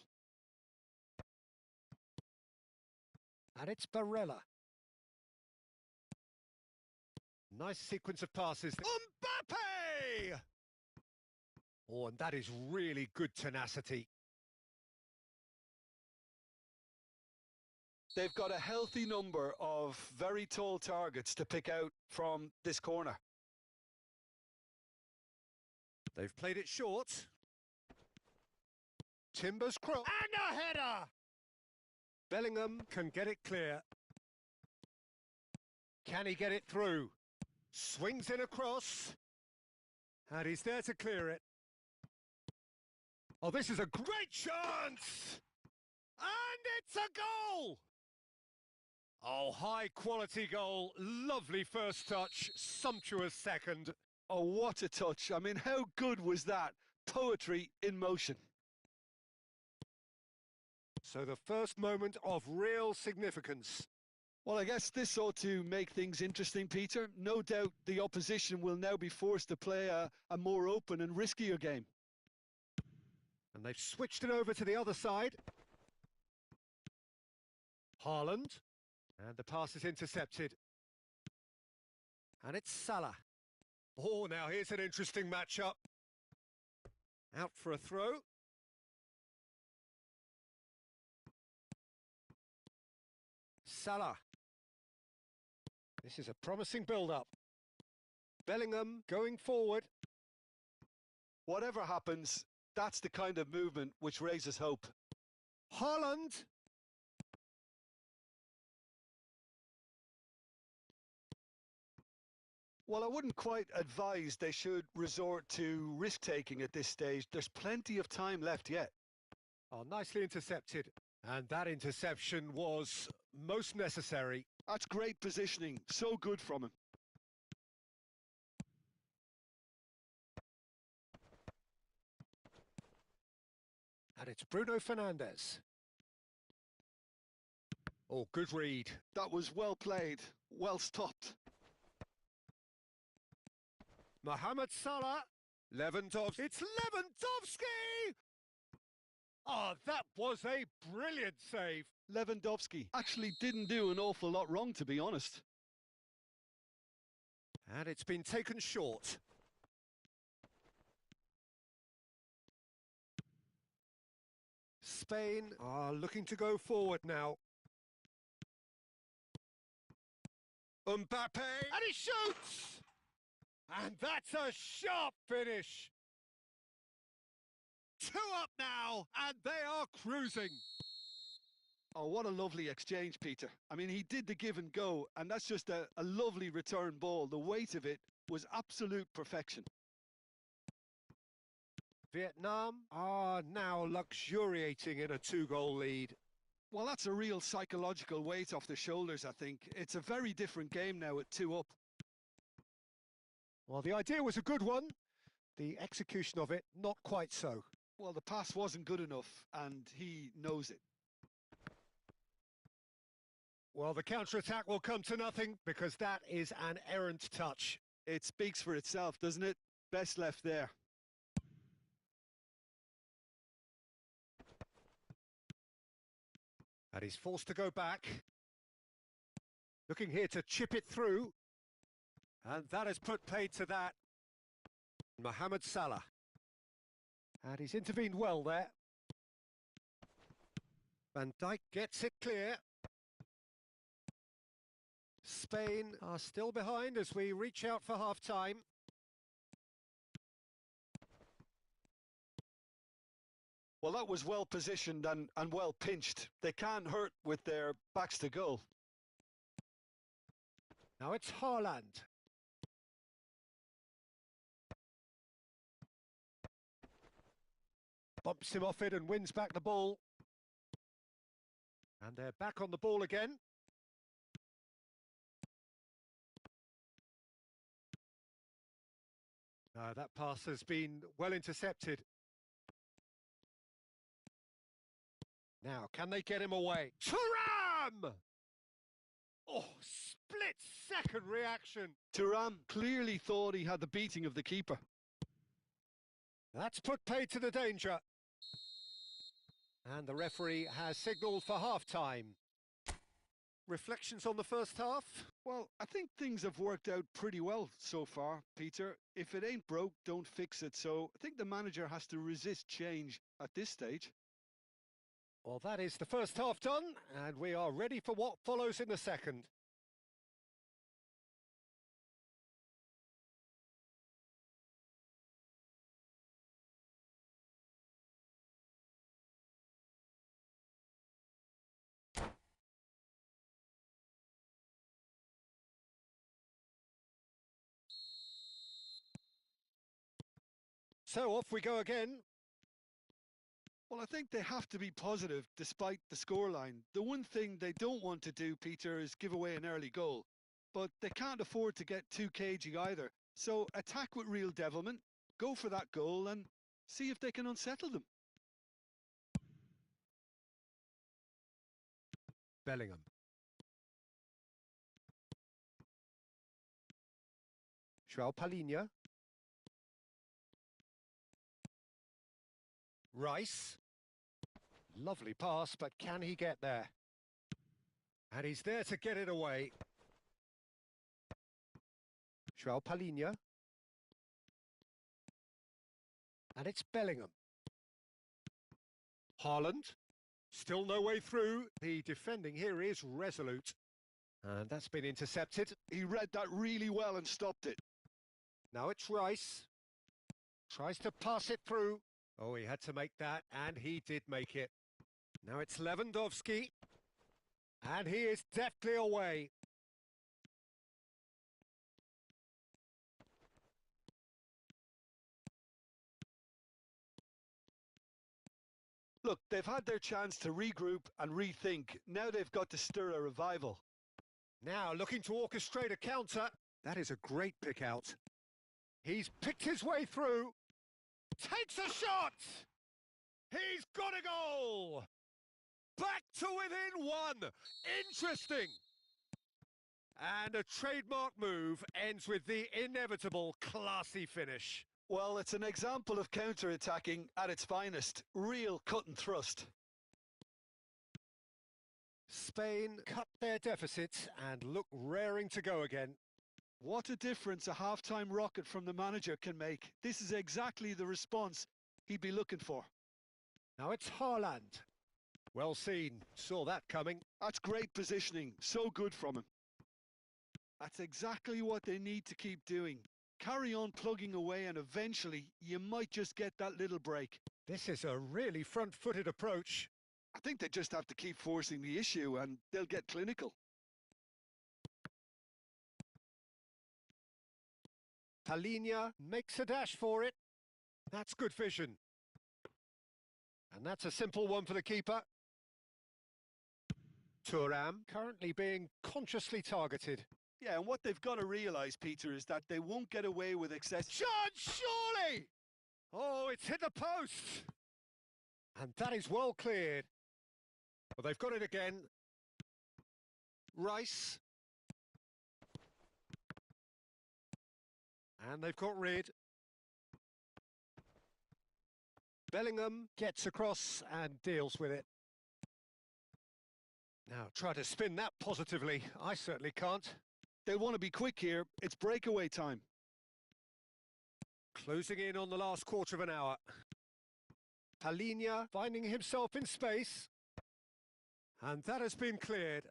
And it's Barella. Nice sequence of passes. Mbappe! Oh, and that is really good tenacity. They've got a healthy number of very tall targets to pick out from this corner. They've played it short. Timber's cross. And a header! Bellingham can get it clear. Can he get it through? Swings in across. And he's there to clear it. Oh, this is a great chance! And it's a goal! Oh, high-quality goal. Lovely first touch. Sumptuous second. Oh, what a touch. I mean, how good was that? Poetry in motion. So the first moment of real significance. Well, I guess this ought to make things interesting, Peter. No doubt the opposition will now be forced to play a more open and riskier game. And they've switched it over to the other side. Haaland. And the pass is intercepted. And it's Salah. Oh, now here's an interesting matchup. Out for a throw. Salah. This is a promising build-up. Bellingham going forward. Whatever happens, that's the kind of movement which raises hope. Haaland. Well, I wouldn't quite advise they should resort to risk-taking at this stage. There's plenty of time left yet. Oh, nicely intercepted. And that interception was most necessary. That's great positioning. So good from him. And it's Bruno Fernandes. Oh, good read. That was well played, well stopped. Mohamed Salah. Lewandowski. It's Lewandowski! Oh, that was a brilliant save. Lewandowski actually didn't do an awful lot wrong, to be honest. And it's been taken short. Spain are looking to go forward now. Mbappe, and he shoots! And that's a sharp finish. 2 up now, and they are cruising. Oh, what a lovely exchange, Peter. I mean, he did the give and go, and that's just a lovely return ball. The weight of it was absolute perfection. Vietnam are now luxuriating in a 2-goal lead. Well, that's a real psychological weight off the shoulders, I think. It's a very different game now at 2 up. Well, the idea was a good one. The execution of it, not quite so. Well, the pass wasn't good enough, and he knows it. Well, the counter-attack will come to nothing because that is an errant touch. It speaks for itself, doesn't it? Best left there. And he's forced to go back. Looking here to chip it through. And that has put paid to that. Mohamed Salah. And he's intervened well there. Van Dijk gets it clear. Spain are still behind as we reach out for half-time. Well, that was well positioned and well pinched. They can't hurt with their backs to goal. Now it's Haaland. Bumps him off it and wins back the ball. And they're back on the ball again. No, that pass has been well intercepted. Now, can they get him away? Thuram! Oh, split-second reaction. Thuram clearly thought he had the beating of the keeper. That's put paid to the danger. And the referee has signalled for half-time. Reflections on the first half? Well, I think things have worked out pretty well so far, Peter. If it ain't broke, don't fix it. So I think the manager has to resist change at this stage. Well, that is the first half done, and we are ready for what follows in the second. So off we go again. Well, I think they have to be positive despite the scoreline. The one thing they don't want to do, Peter, is give away an early goal. But they can't afford to get too cagey either. So attack with real devilment, go for that goal and see if they can unsettle them. Bellingham. João Palhinha. Rice. Lovely pass, but can he get there? And he's there to get it away. João Palhinha. And it's Bellingham. Haaland. Still no way through. The defending here is resolute. And that's been intercepted. He read that really well and stopped it. Now it's Rice. Tries to pass it through. Oh, he had to make that, and he did make it. Now it's Lewandowski. And he is deftly away. Look, they've had their chance to regroup and rethink. Now they've got to stir a revival. Now looking to orchestrate a counter. That is a great pick out. He's picked his way through. Takes a shot! He's got a goal! Back to within one! Interesting! And a trademark move ends with the inevitable classy finish. Well, it's an example of counter-attacking at its finest. Real cut and thrust. Spain cut their deficit and look raring to go again. What a difference a half-time rocket from the manager can make. This is exactly the response he'd be looking for. Now it's Haaland. Well seen. Saw that coming. That's great positioning. So good from him. That's exactly what they need to keep doing. Carry on plugging away and eventually you might just get that little break. This is a really front-footed approach. I think they just have to keep forcing the issue and they'll get clinical. Palhinha makes a dash for it. That's good vision. And that's a simple one for the keeper. Thuram currently being consciously targeted. Yeah, and what they've got to realise, Peter, is that they won't get away with excess... Shot, surely! Oh, it's hit the post! And that is well cleared. Well, they've got it again. Rice. And they've got rid. Bellingham gets across and deals with it. Now, try to spin that positively. I certainly can't. They'll want to be quick here. It's breakaway time. Closing in on the last quarter of an hour. Palhinha finding himself in space. And that has been cleared.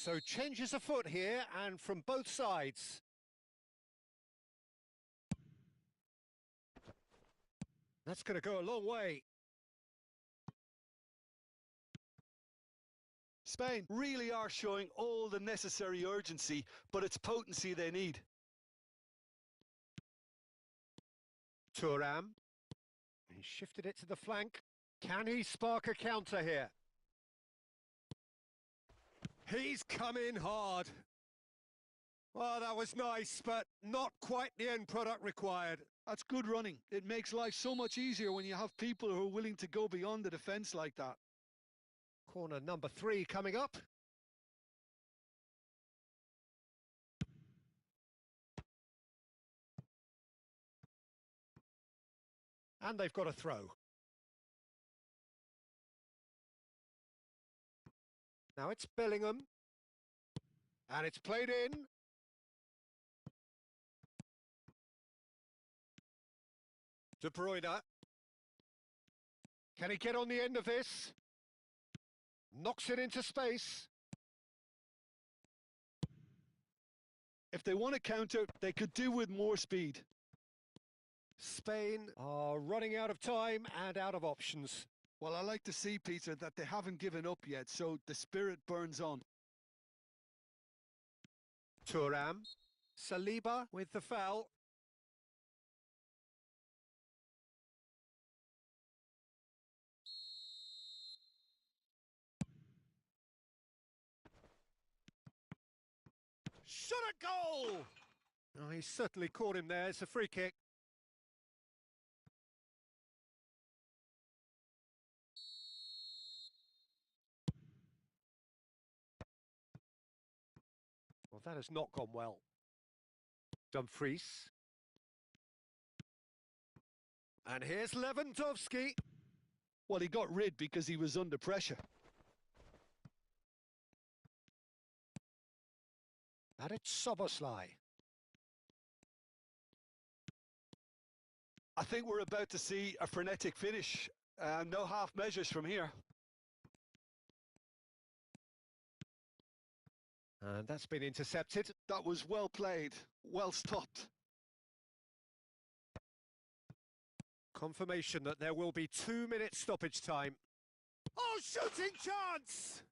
So changes afoot here and from both sides. That's going to go a long way. Spain really are showing all the necessary urgency, but it's potency they need. Thuram. He shifted it to the flank. Can he spark a counter here? He's come in hard. Well, that was nice, but not quite the end product required. That's good running. It makes life so much easier when you have people who are willing to go beyond the defence like that. Corner number 3 coming up. And they've got a throw. Now it's Bellingham. And it's played in. De Bruyne. Can he get on the end of this? Knocks it into space. If they want to counter, they could do with more speed. Spain are running out of time and out of options. Well, I like to see, Peter, that they haven't given up yet, so the spirit burns on. Thuram. Saliba with the foul. Shot a goal! Oh, he certainly caught him there. It's a free kick. Well, that has not gone well. Dumfries. And here's Lewandowski. Well, he got rid because he was under pressure. And it's Soboslai. I think we're about to see a frenetic finish. No half measures from here. And that's been intercepted. That was well played, well stopped. Confirmation that there will be 2 minutes stoppage time. Oh, shooting chance!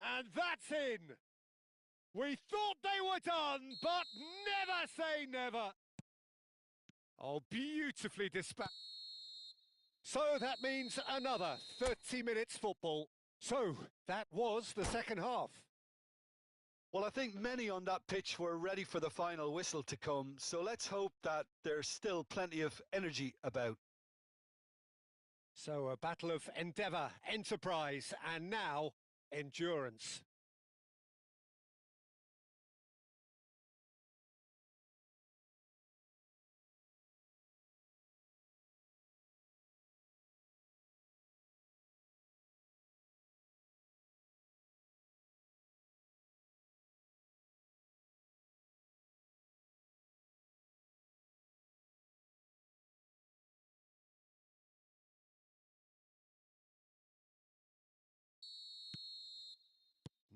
And that's in! We thought they were done, but never say never! Oh, beautifully dispatched. So that means another 30 minutes football. So that was the second half. Well, I think many on that pitch were ready for the final whistle to come, so let's hope that there's still plenty of energy about. So a battle of endeavour, enterprise, and now endurance.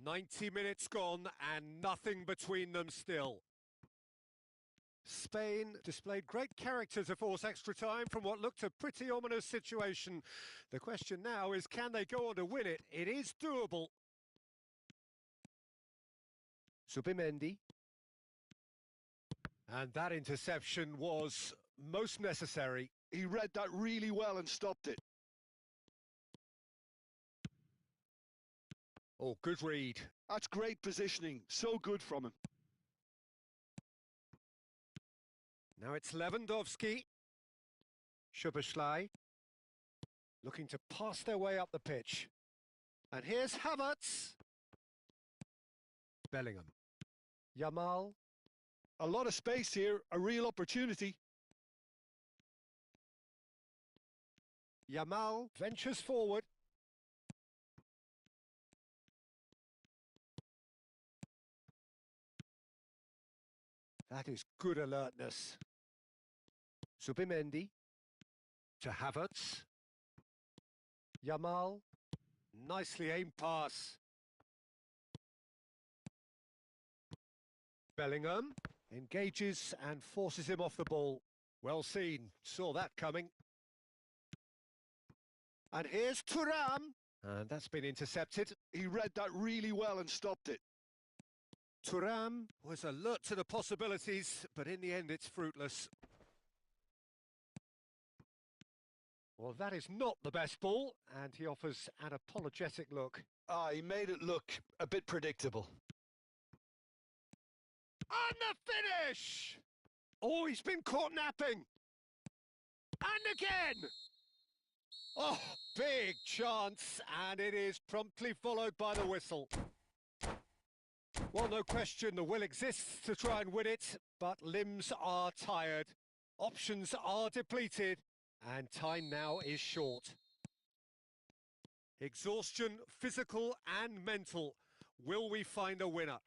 "90 minutes gone and nothing between them still." Spain displayed great character to force extra time from what looked a pretty ominous situation. The question now is, can they go on to win it? It is doable. Subimendi. And that interception was most necessary. He read that really well and stopped it. Oh, good read. That's great positioning. So good from him. Now it's Lewandowski. Szoboszlai looking to pass their way up the pitch. And here's Havertz. Bellingham. Yamal. A lot of space here, a real opportunity. Yamal ventures forward. That is good alertness. Subimendi to Havertz. Yamal. Nicely aimed pass. Bellingham engages and forces him off the ball. Well seen, saw that coming. And here's Thuram. And that's been intercepted. He read that really well and stopped it. Thuram was alert to the possibilities, but in the end it's fruitless. Well, that is not the best ball, and he offers an apologetic look. He made it look a bit predictable. And the finish! Oh, he's been caught napping. And again! Oh, big chance, and it is promptly followed by the whistle. Well, no question, the will exists to try and win it, but limbs are tired, options are depleted, and time now is short. Exhaustion, physical and mental. Will we find a winner?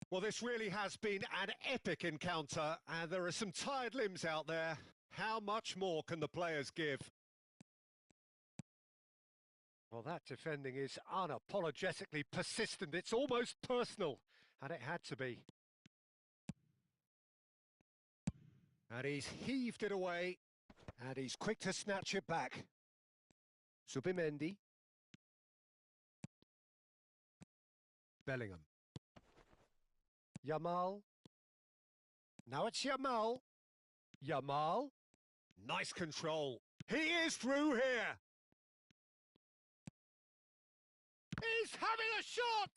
Well, this really has been an epic encounter, and there are some tired limbs out there. How much more can the players give? Well, that defending is unapologetically persistent. It's almost personal, and it had to be. And he's heaved it away, and he's quick to snatch it back. Subimendi. Bellingham. Yamal. Now it's Yamal. Yamal. Nice control. He is through here. He's having a shot!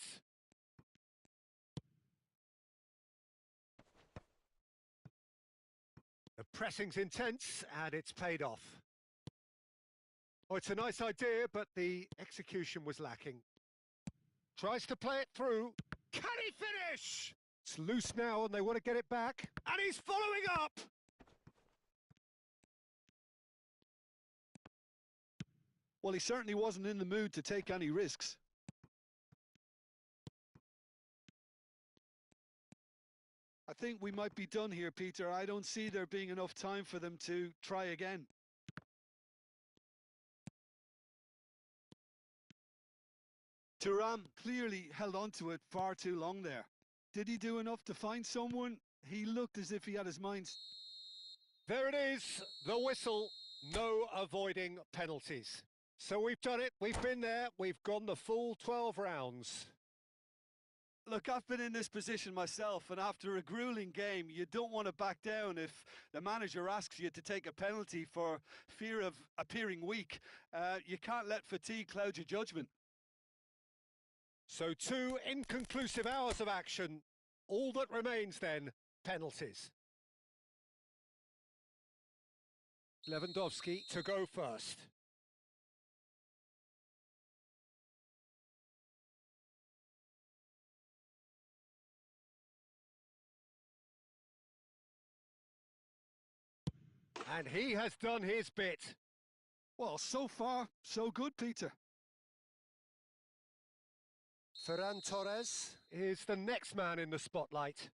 The pressing's intense, and it's paid off. Oh, it's a nice idea, but the execution was lacking. Tries to play it through. Can he finish? It's loose now, and they want to get it back. And he's following up! Well, he certainly wasn't in the mood to take any risks. I think we might be done here, Peter. I don't see there being enough time for them to try again. Thuram clearly held on to it far too long there. Did he do enough to find someone? He looked as if he had his mind. There it is, the whistle. No avoiding penalties. So we've done it, we've been there, we've gone the full 12 rounds. Look, I've been in this position myself, and after a grueling game, you don't want to back down if the manager asks you to take a penalty for fear of appearing weak. You can't let fatigue cloud your judgment. So 2 inconclusive hours of action. All that remains then, penalties. Lewandowski to go first. And he has done his bit. Well, so far, so good, Peter. Ferran Torres is the next man in the spotlight.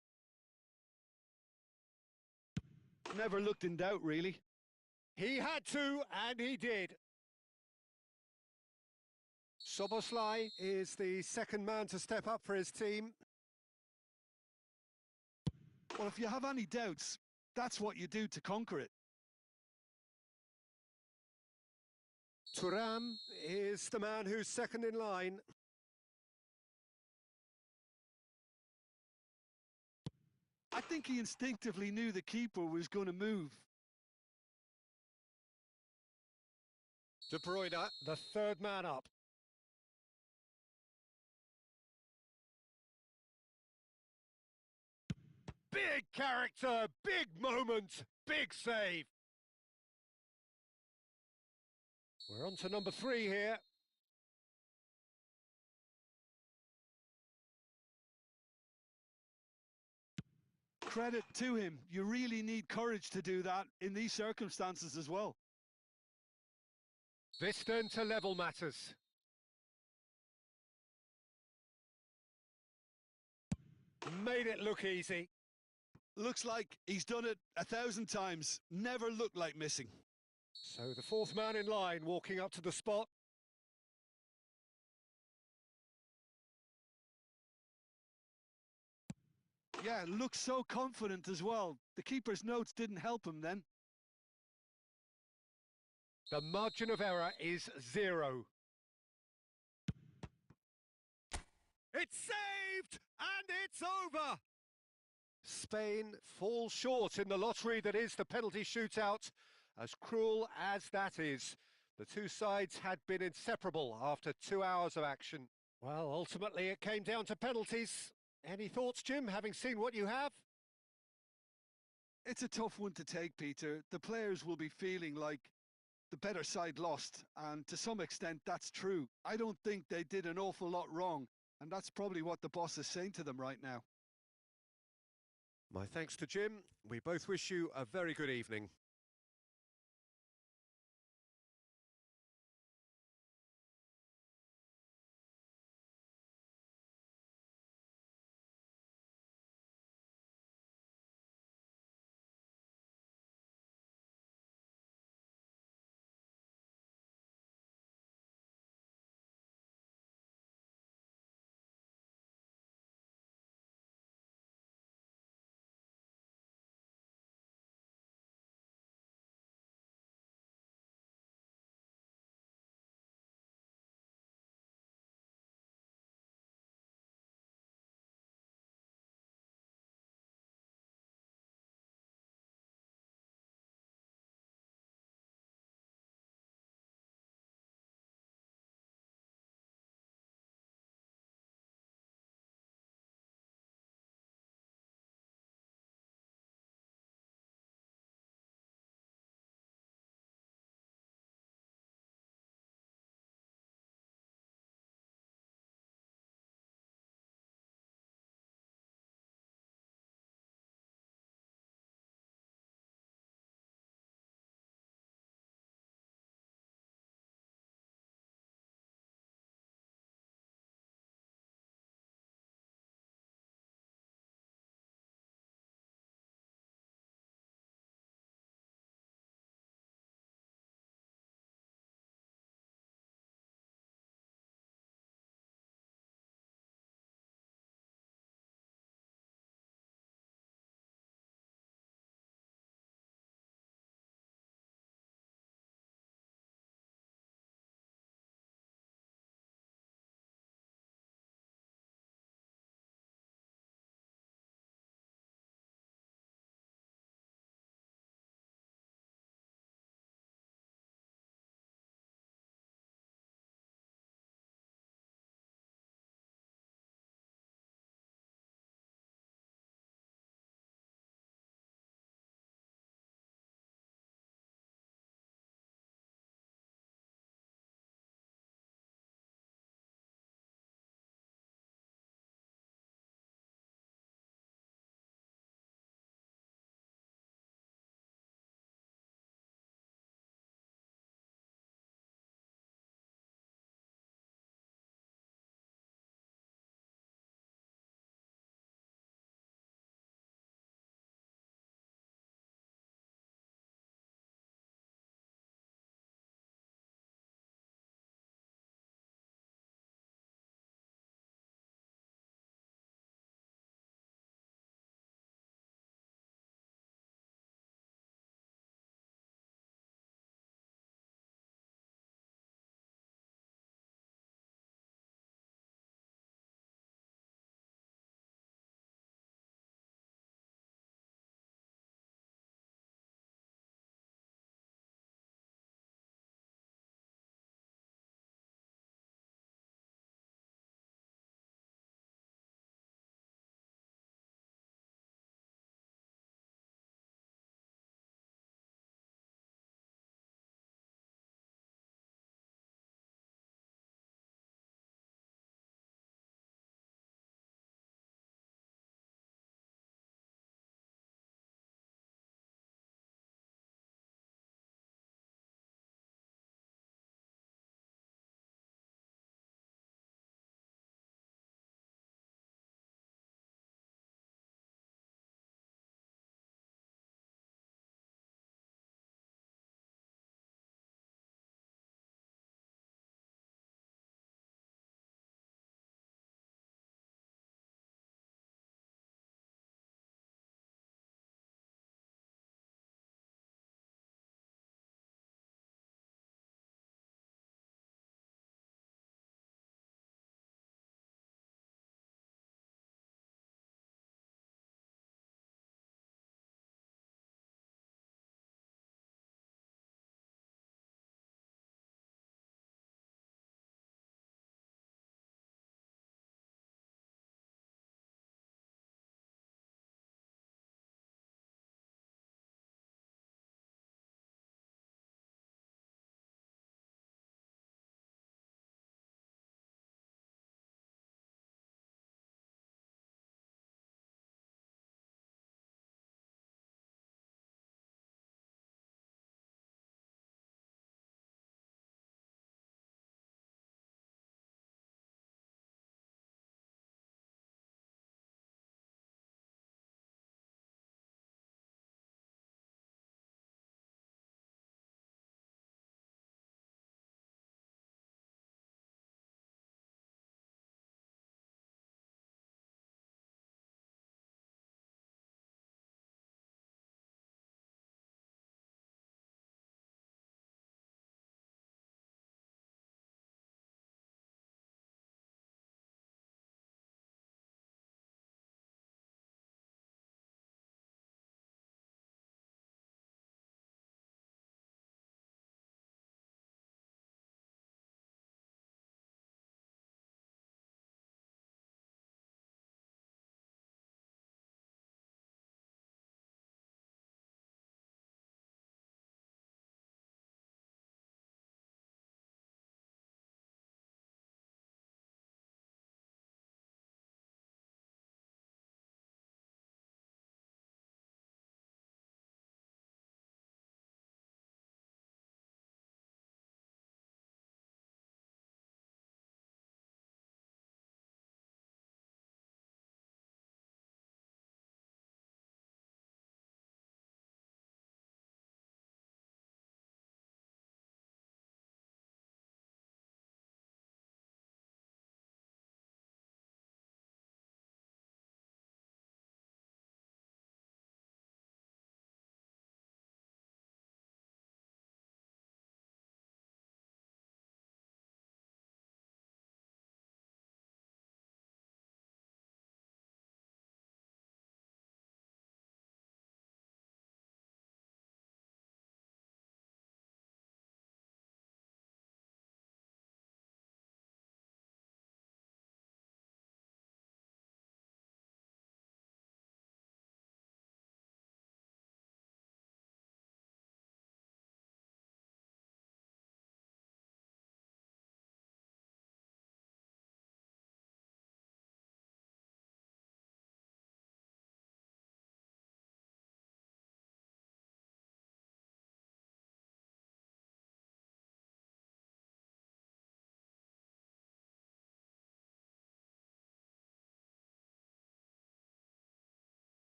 Never looked in doubt, really. He had to, and he did. Soboslai is the second man to step up for his team. Well, if you have any doubts, that's what you do to conquer it. Thuram is the man who's second in line. I think he instinctively knew the keeper was going to move. De Bruyne, the third man up. Big character, big moment, big save. We're on to number 3 here. Credit to him. You really need courage to do that in these circumstances as well. This then to level matters. Made it look easy. Looks like he's done it 1,000 times. Never looked like missing. So the fourth man in line walking up to the spot. Yeah, looks so confident as well. The keeper's notes didn't help him then. The margin of error is 0. It's saved, and it's over. Spain falls short in the lottery that is the penalty shootout. As cruel as that is, the two sides had been inseparable after 2 hours of action. Well, ultimately it came down to penalties. Any thoughts, Jim, having seen what you have? It's a tough one to take, Peter. The players will be feeling like the better side lost, and to some extent that's true. I don't think they did an awful lot wrong, and that's probably what the boss is saying to them right now. My thanks to Jim. We both wish you a very good evening.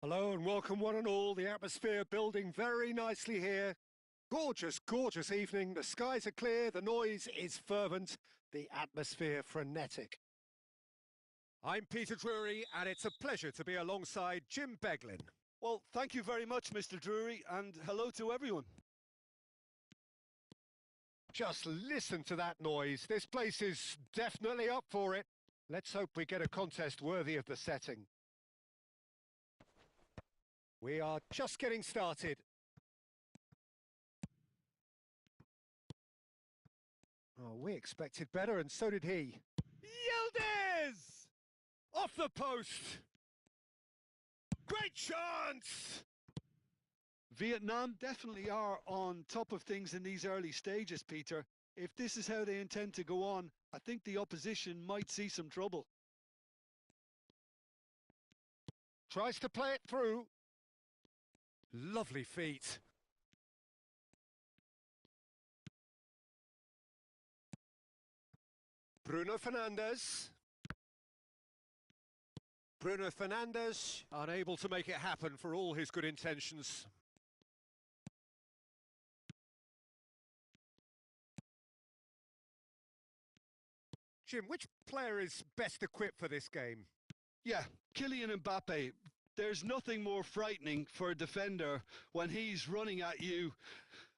Hello and welcome one and all. The atmosphere building very nicely here. Gorgeous, gorgeous evening. The skies are clear, the noise is fervent, the atmosphere frenetic. I'm Peter Drury and it's a pleasure to be alongside Jim Beglin. Well, thank you very much, Mr. Drury, and hello to everyone. Just listen to that noise. This place is definitely up for it. Let's hope we get a contest worthy of the setting. We are just getting started. Oh, we expected better, and so did he. Yildiz! Off the post! Great chance! Vietnam definitely are on top of things in these early stages, Peter. If this is how they intend to go on, I think the opposition might see some trouble. Tries to play it through. Lovely feet. Bruno Fernandes. Bruno Fernandes, unable to make it happen for all his good intentions. Jim, which player is best equipped for this game? Yeah, Kylian Mbappe. There's nothing more frightening for a defender when he's running at you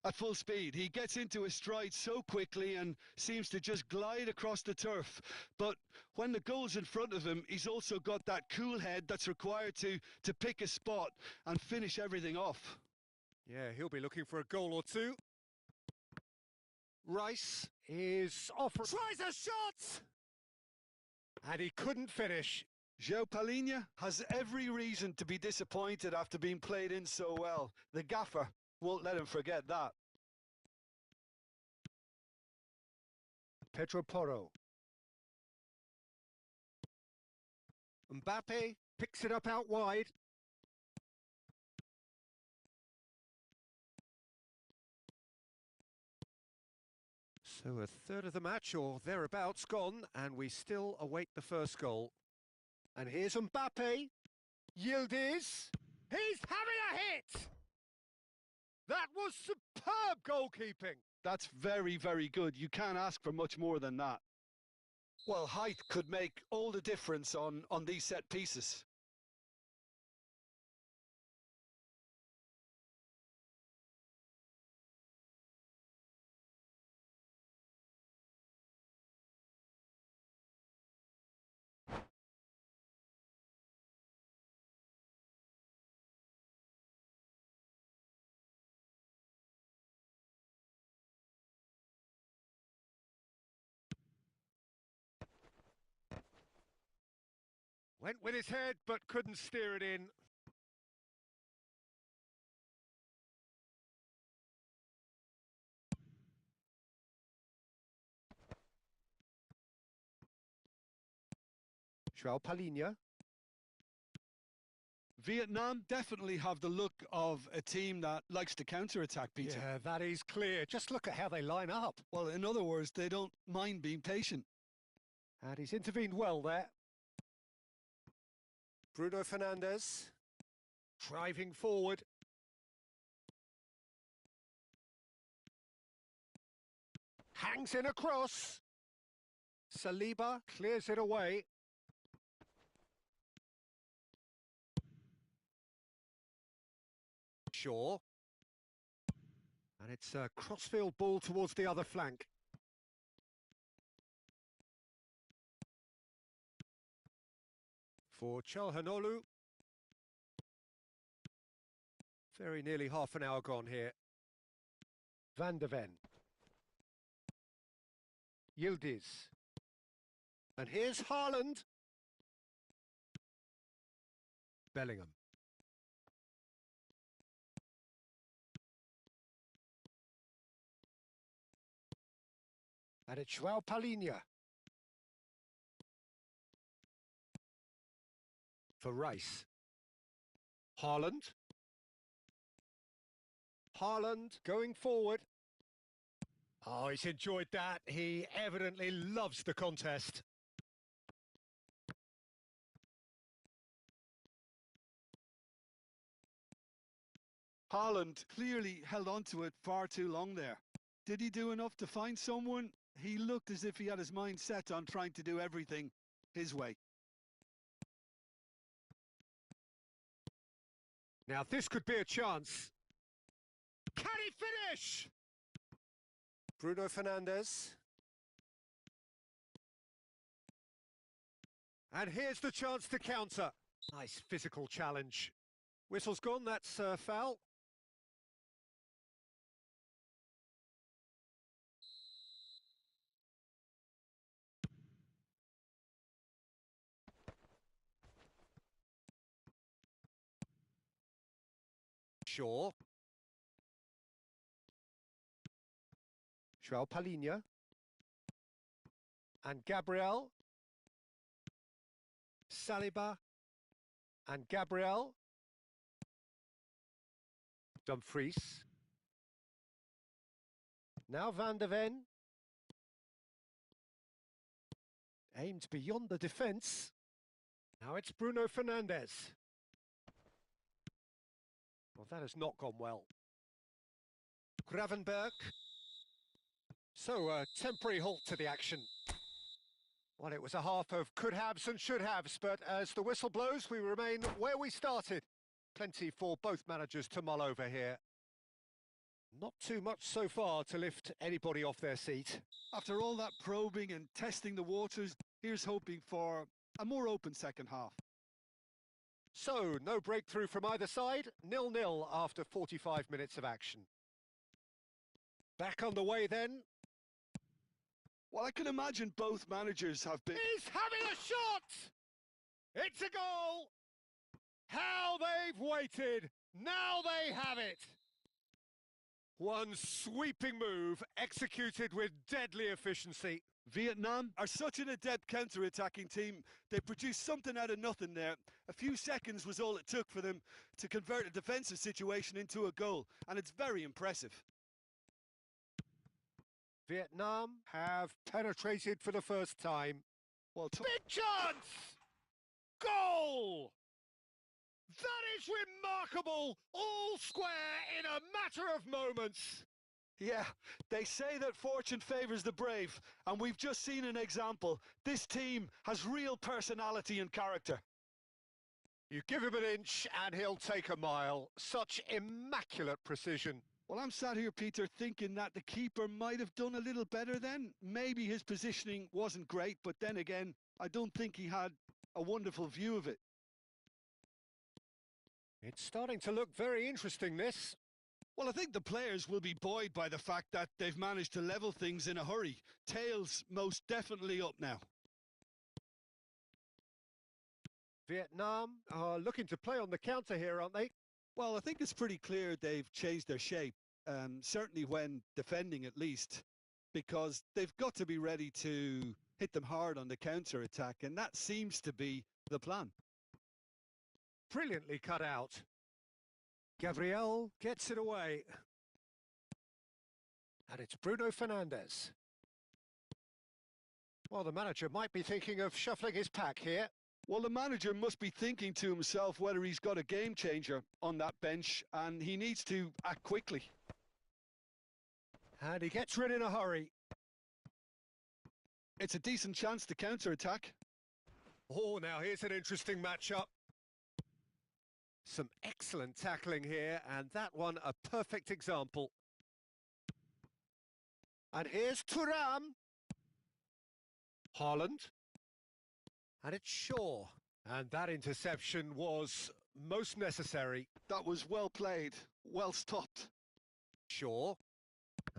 at full speed. He gets into his stride so quickly and seems to just glide across the turf. But when the goal's in front of him, he's also got that cool head that's required to pick a spot and finish everything off. Yeah, he'll be looking for a goal or two. Rice is off. Tries a shot! And he couldn't finish. João Palhinha has every reason to be disappointed after being played in so well. The gaffer won't let him forget that. Pedro Porro. Mbappe picks it up out wide. So a third of the match or thereabouts gone, and we still await the first goal. And here's Mbappe. Yildiz. He's having a hit! That was superb goalkeeping. That's very, very good. You can't ask for much more than that. Well, height could make all the difference on these set pieces. Went with his head, but couldn't steer it in. João Palhinha. Vietnam definitely have the look of a team that likes to counter-attack, Peter. Yeah, that is clear. Just look at how they line up. Well, in other words, they don't mind being patient. And he's intervened well there. Bruno Fernandes. Driving forward. Hangs in a cross. Saliba clears it away. Shaw. And it's a crossfield ball towards the other flank. For Çalhanoğlu. Very nearly half an hour gone here. Van de Ven. Yildiz. And here's Haaland. Bellingham. And it's João Palhinha. For Rice. Haaland. Haaland going forward. Oh, he's enjoyed that. He evidently loves the contest. Haaland clearly held on to it far too long there. Did he do enough to find someone? He looked as if he had his mind set on trying to do everything his way. Now this could be a chance. Can he finish? Bruno Fernandes. And here's the chance to counter. Nice physical challenge. Whistle's gone, that's foul. Shaw. João Palhinha. And Gabriel. Saliba. And Gabriel. Dumfries. Now Van de Ven. Aimed beyond the defence. Now it's Bruno Fernandes. Well, that has not gone well. Gravenberg. So, a temporary halt to the action. Well, it was a half of could-haves and should-haves, but as the whistle blows, we remain where we started. Plenty for both managers to mull over here. Not too much so far to lift anybody off their seat. After all that probing and testing the waters, here's hoping for a more open second half. So, no breakthrough from either side, 0-0 after 45 minutes of action. Back on the way then. Well, I can imagine both managers have been... He's having a shot! It's a goal! How they've waited! Now they have it! One sweeping move, executed with deadly efficiency. Vietnam are such an adept counter-attacking team. They produced something out of nothing there. A few seconds was all it took for them to convert a defensive situation into a goal, and it's very impressive. Vietnam have penetrated for the first time. Well, big chance! Goal! That is remarkable! All square in a matter of moments. Yeah, they say that fortune favours the brave, and we've just seen an example. This team has real personality and character. You give him an inch and he'll take a mile. Such immaculate precision. Well, I'm sat here, Peter, thinking that the keeper might have done a little better then. Maybe his positioning wasn't great, but then again, I don't think he had a wonderful view of it. It's starting to look very interesting, this. Well, I think the players will be buoyed by the fact that they've managed to level things in a hurry. Tails most definitely up now. Vietnam are looking to play on the counter here, aren't they? Well, I think it's pretty clear they've changed their shape, certainly when defending at least, because they've got to be ready to hit them hard on the counter-attack, and that seems to be the plan. Brilliantly cut out. Gabriel gets it away. And it's Bruno Fernandes. Well, the manager might be thinking of shuffling his pack here. Well, the manager must be thinking to himself whether he's got a game changer on that bench, and he needs to act quickly. And he gets rid in a hurry. It's a decent chance to counter-attack. Oh, now here's an interesting matchup. Some excellent tackling here, and that one a perfect example. And here's Thuram. Haaland. And it's Shaw. And that interception was most necessary. That was well played, well stopped. Shaw.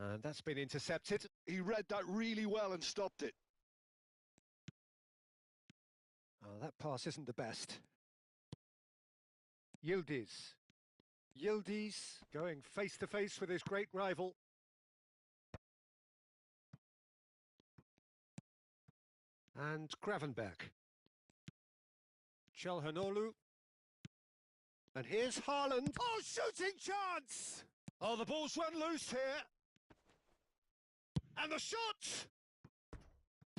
And that's been intercepted. He read that really well and stopped it. Oh, that pass isn't the best. Yildiz. Yildiz going face-to-face with his great rival. And Gravenberg. Çalhanoğlu. And here's Haaland. Oh, shooting chance! Oh, the ball's run loose here. And the shot!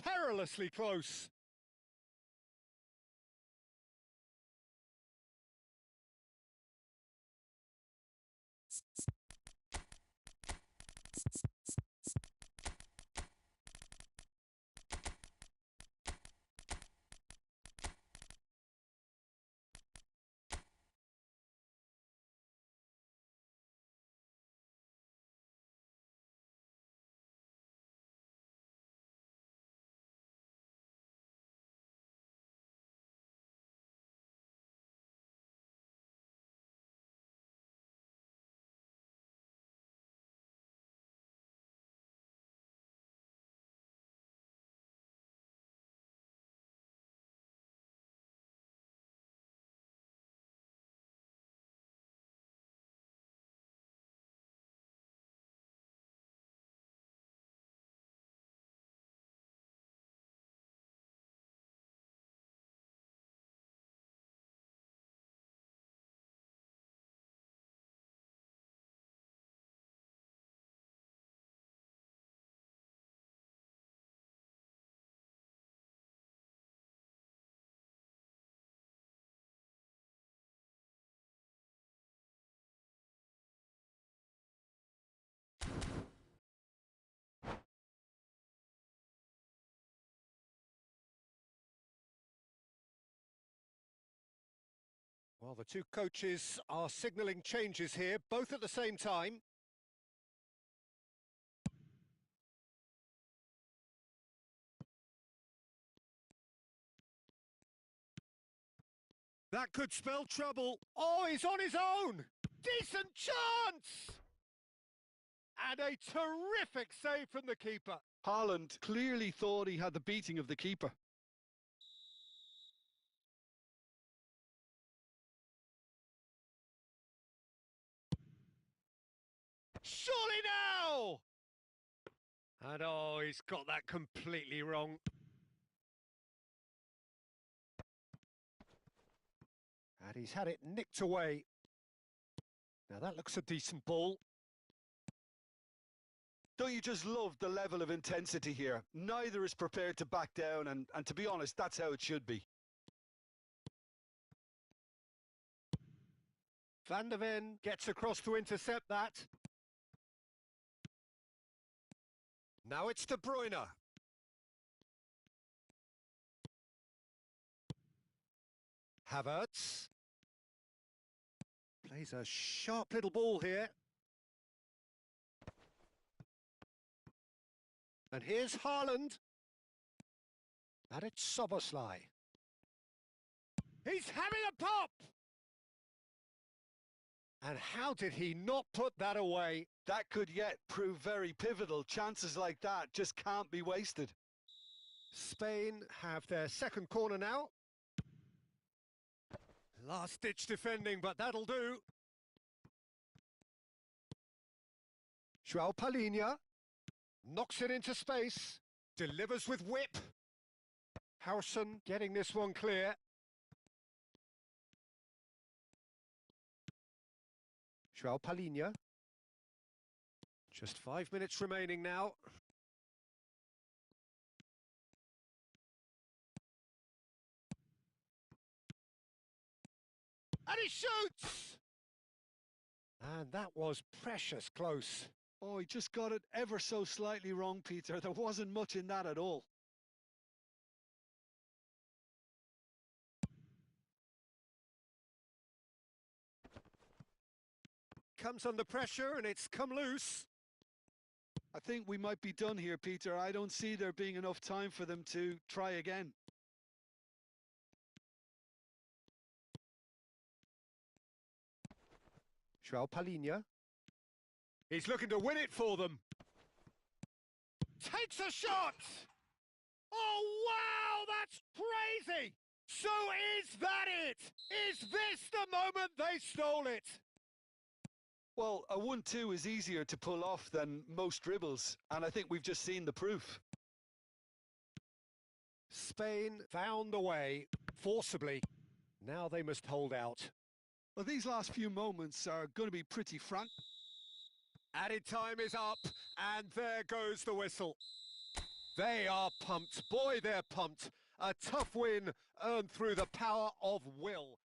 Perilously close. Well, the two coaches are signalling changes here, both at the same time. That could spell trouble. Oh, he's on his own. Decent chance! And a terrific save from the keeper. Haaland clearly thought he had the beating of the keeper. Surely now! And oh, he's got that completely wrong. And he's had it nicked away. Now that looks a decent ball. Don't you just love the level of intensity here? Neither is prepared to back down, and to be honest, that's how it should be. Van der Ven gets across to intercept that. Now it's De Bruyne. Havertz. Plays a sharp little ball here. And here's Haaland. And it's Szoboszlai. He's having a pop! And how did he not put that away? That could yet prove very pivotal. Chances like that just can't be wasted. Spain have their second corner now. Last-ditch defending, but that'll do. João Palhinha knocks it into space, delivers with whip. Harrison getting this one clear. João Palhinha. Just 5 minutes remaining now. And he shoots! And that was precious close. Oh, he just got it ever so slightly wrong, Peter. There wasn't much in that at all. Comes under pressure and it's come loose. I think we might be done here, Peter. I don't see there being enough time for them to try again. João Palhinha. He's looking to win it for them. Takes a shot! Oh, wow, that's crazy! So is that it? Is this the moment they stole it? Well, a 1-2 is easier to pull off than most dribbles, and I think we've just seen the proof. Spain found a way, forcibly. Now they must hold out. Well, these last few moments are going to be pretty frank. Added time is up, and there goes the whistle. They are pumped. Boy, they're pumped. A tough win earned through the power of will.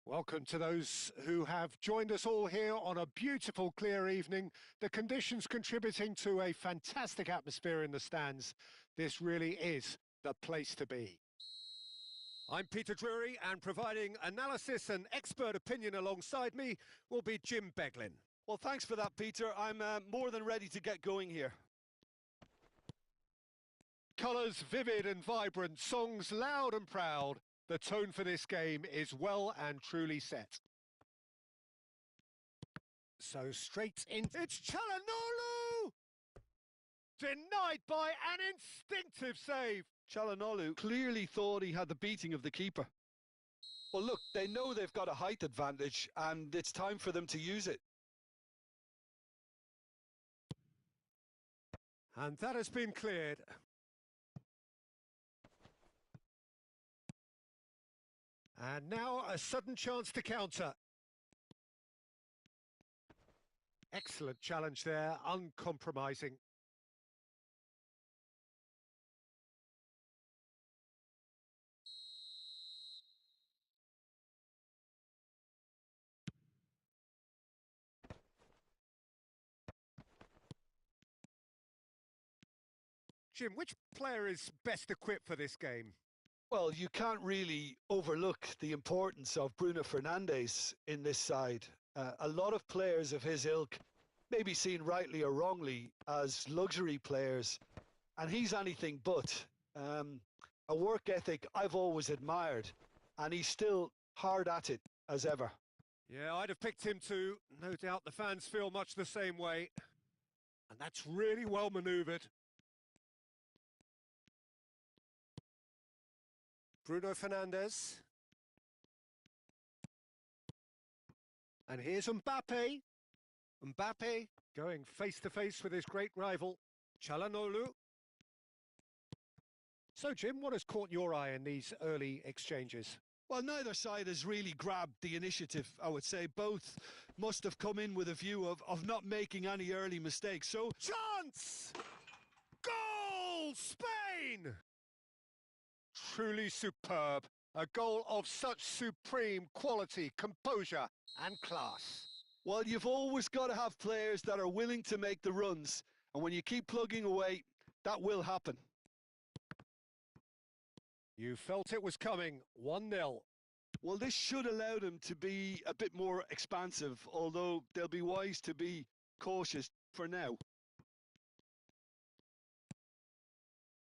Welcome to those who have joined us all here on a beautiful, clear evening. The conditions contributing to a fantastic atmosphere in the stands. This really is the place to be. I'm Peter Drury, and providing analysis and expert opinion alongside me will be Jim Beglin. Well, thanks for that, Peter. I'm more than ready to get going here. Colours vivid and vibrant, songs loud and proud. The tone for this game is well and truly set. So straight in. It's Chalanolu! denied by an instinctive save. Çalhanoğlu clearly thought he had the beating of the keeper. Well, look, they know they've got a height advantage, and it's time for them to use it. And that has been cleared. And now a sudden chance to counter. Excellent challenge there, uncompromising. Jim, which player is best equipped for this game? Well, you can't really overlook the importance of Bruno Fernandes in this side. A lot of players of his ilk may be seen rightly or wrongly as luxury players, and he's anything but. A work ethic I've always admired, and he's still hard at it as ever. Yeah, I'd have picked him too. No doubt the fans feel much the same way. And that's really well manoeuvred. Bruno Fernandes. And here's Mbappe. Mbappe going face-to-face with his great rival, Çalhanoğlu. So, Jim, what has caught your eye in these early exchanges? Well, neither side has really grabbed the initiative, I would say. Both must have come in with a view of not making any early mistakes. So, chance! Goal! Spain! Truly superb. A goal of such supreme quality, composure and class. Well, you've always got to have players that are willing to make the runs. And when you keep plugging away, that will happen. You felt it was coming. 1-0. Well, this should allow them to be a bit more expansive, although they'll be wise to be cautious for now.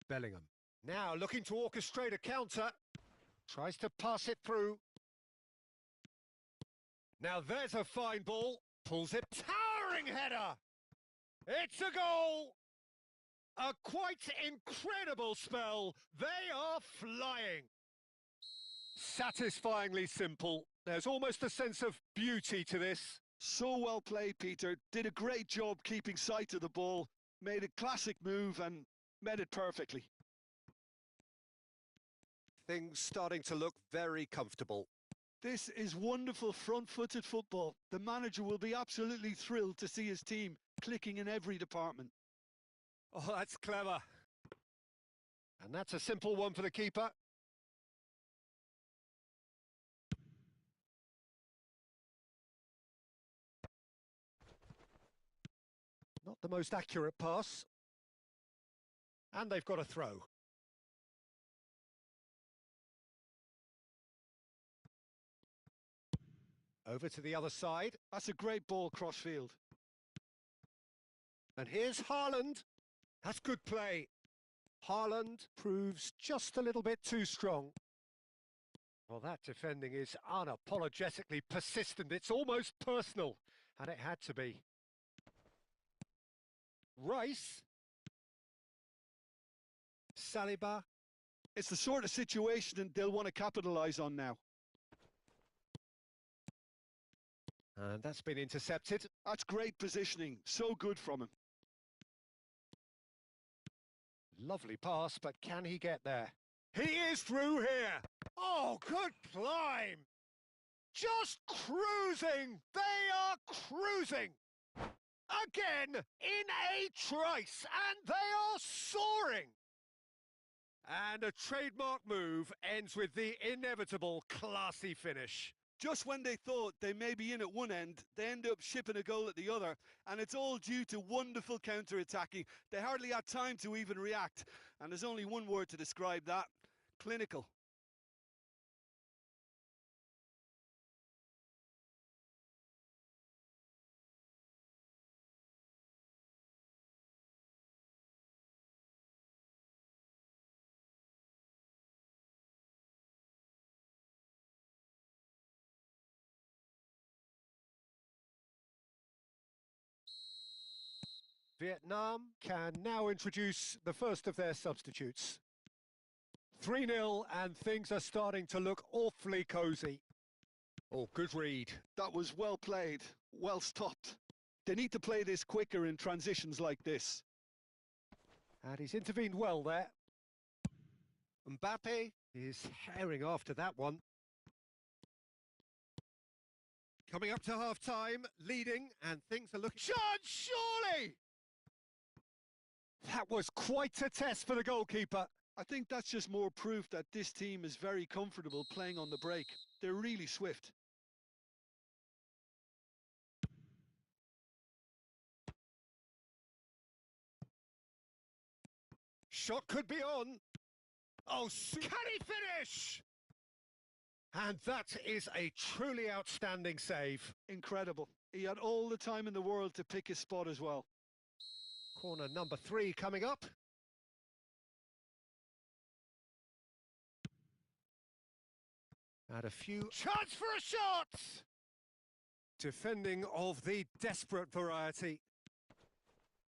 Bellingham. Now looking to orchestrate a counter. Tries to pass it through. Now there's a fine ball. Pulls it. Towering header! It's a goal! A quite incredible spell. They are flying. Satisfyingly simple. There's almost a sense of beauty to this. So well played, Peter. Did a great job keeping sight of the ball. Made a classic move and met it perfectly. Things starting to look very comfortable. This is wonderful front-footed football. The manager will be absolutely thrilled to see his team clicking in every department. Oh, that's clever. And that's a simple one for the keeper. Not the most accurate pass. And they've got a throw. Over to the other side. That's a great ball cross-field. And here's Haaland. That's good play. Haaland proves just a little bit too strong. Well, that defending is unapologetically persistent. It's almost personal. And it had to be. Rice. Saliba. It's the sort of situation they'll want to capitalise on now. And that's been intercepted. That's great positioning. So good from him. Lovely pass, but can he get there? He is through here. Oh, good climb. Just cruising. They are cruising. Again, in a trice, and they are soaring. And a trademark move ends with the inevitable classy finish. Just when they thought they may be in at one end, they end up shipping a goal at the other, and it's all due to wonderful counter-attacking. They hardly had time to even react, and there's only one word to describe that: clinical. Vietnam can now introduce the first of their substitutes. 3-0, and things are starting to look awfully cosy. Oh, good read. That was well played, well stopped. They need to play this quicker in transitions like this. And he's intervened well there. Mbappe is herring after that one. Coming up to half-time, leading, and things are looking... Chance, surely! That was quite a test for the goalkeeper. I think that's just more proof that this team is very comfortable playing on the break. They're really swift. Shot could be on. Oh, can he finish? And that is a truly outstanding save. Incredible. He had all the time in the world to pick his spot as well. Corner number 3 coming up. And a few... Chance for a shot! Defending of the desperate variety.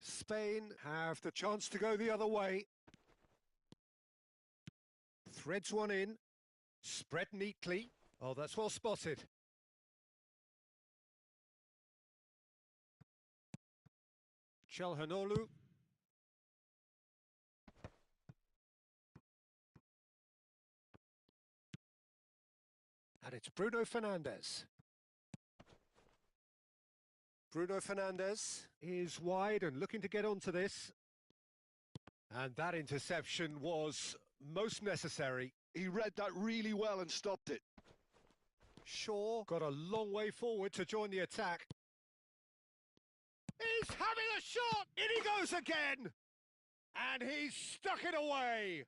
Spain have the chance to go the other way. Threads one in. Spread neatly. Oh, that's well spotted. Chalhanoglu. And it's Bruno Fernandes. Bruno Fernandes is wide and looking to get onto this. And that interception was most necessary. He read that really well and stopped it. Shaw got a long way forward to join the attack. He's having a shot! In he goes again! And he's stuck it away!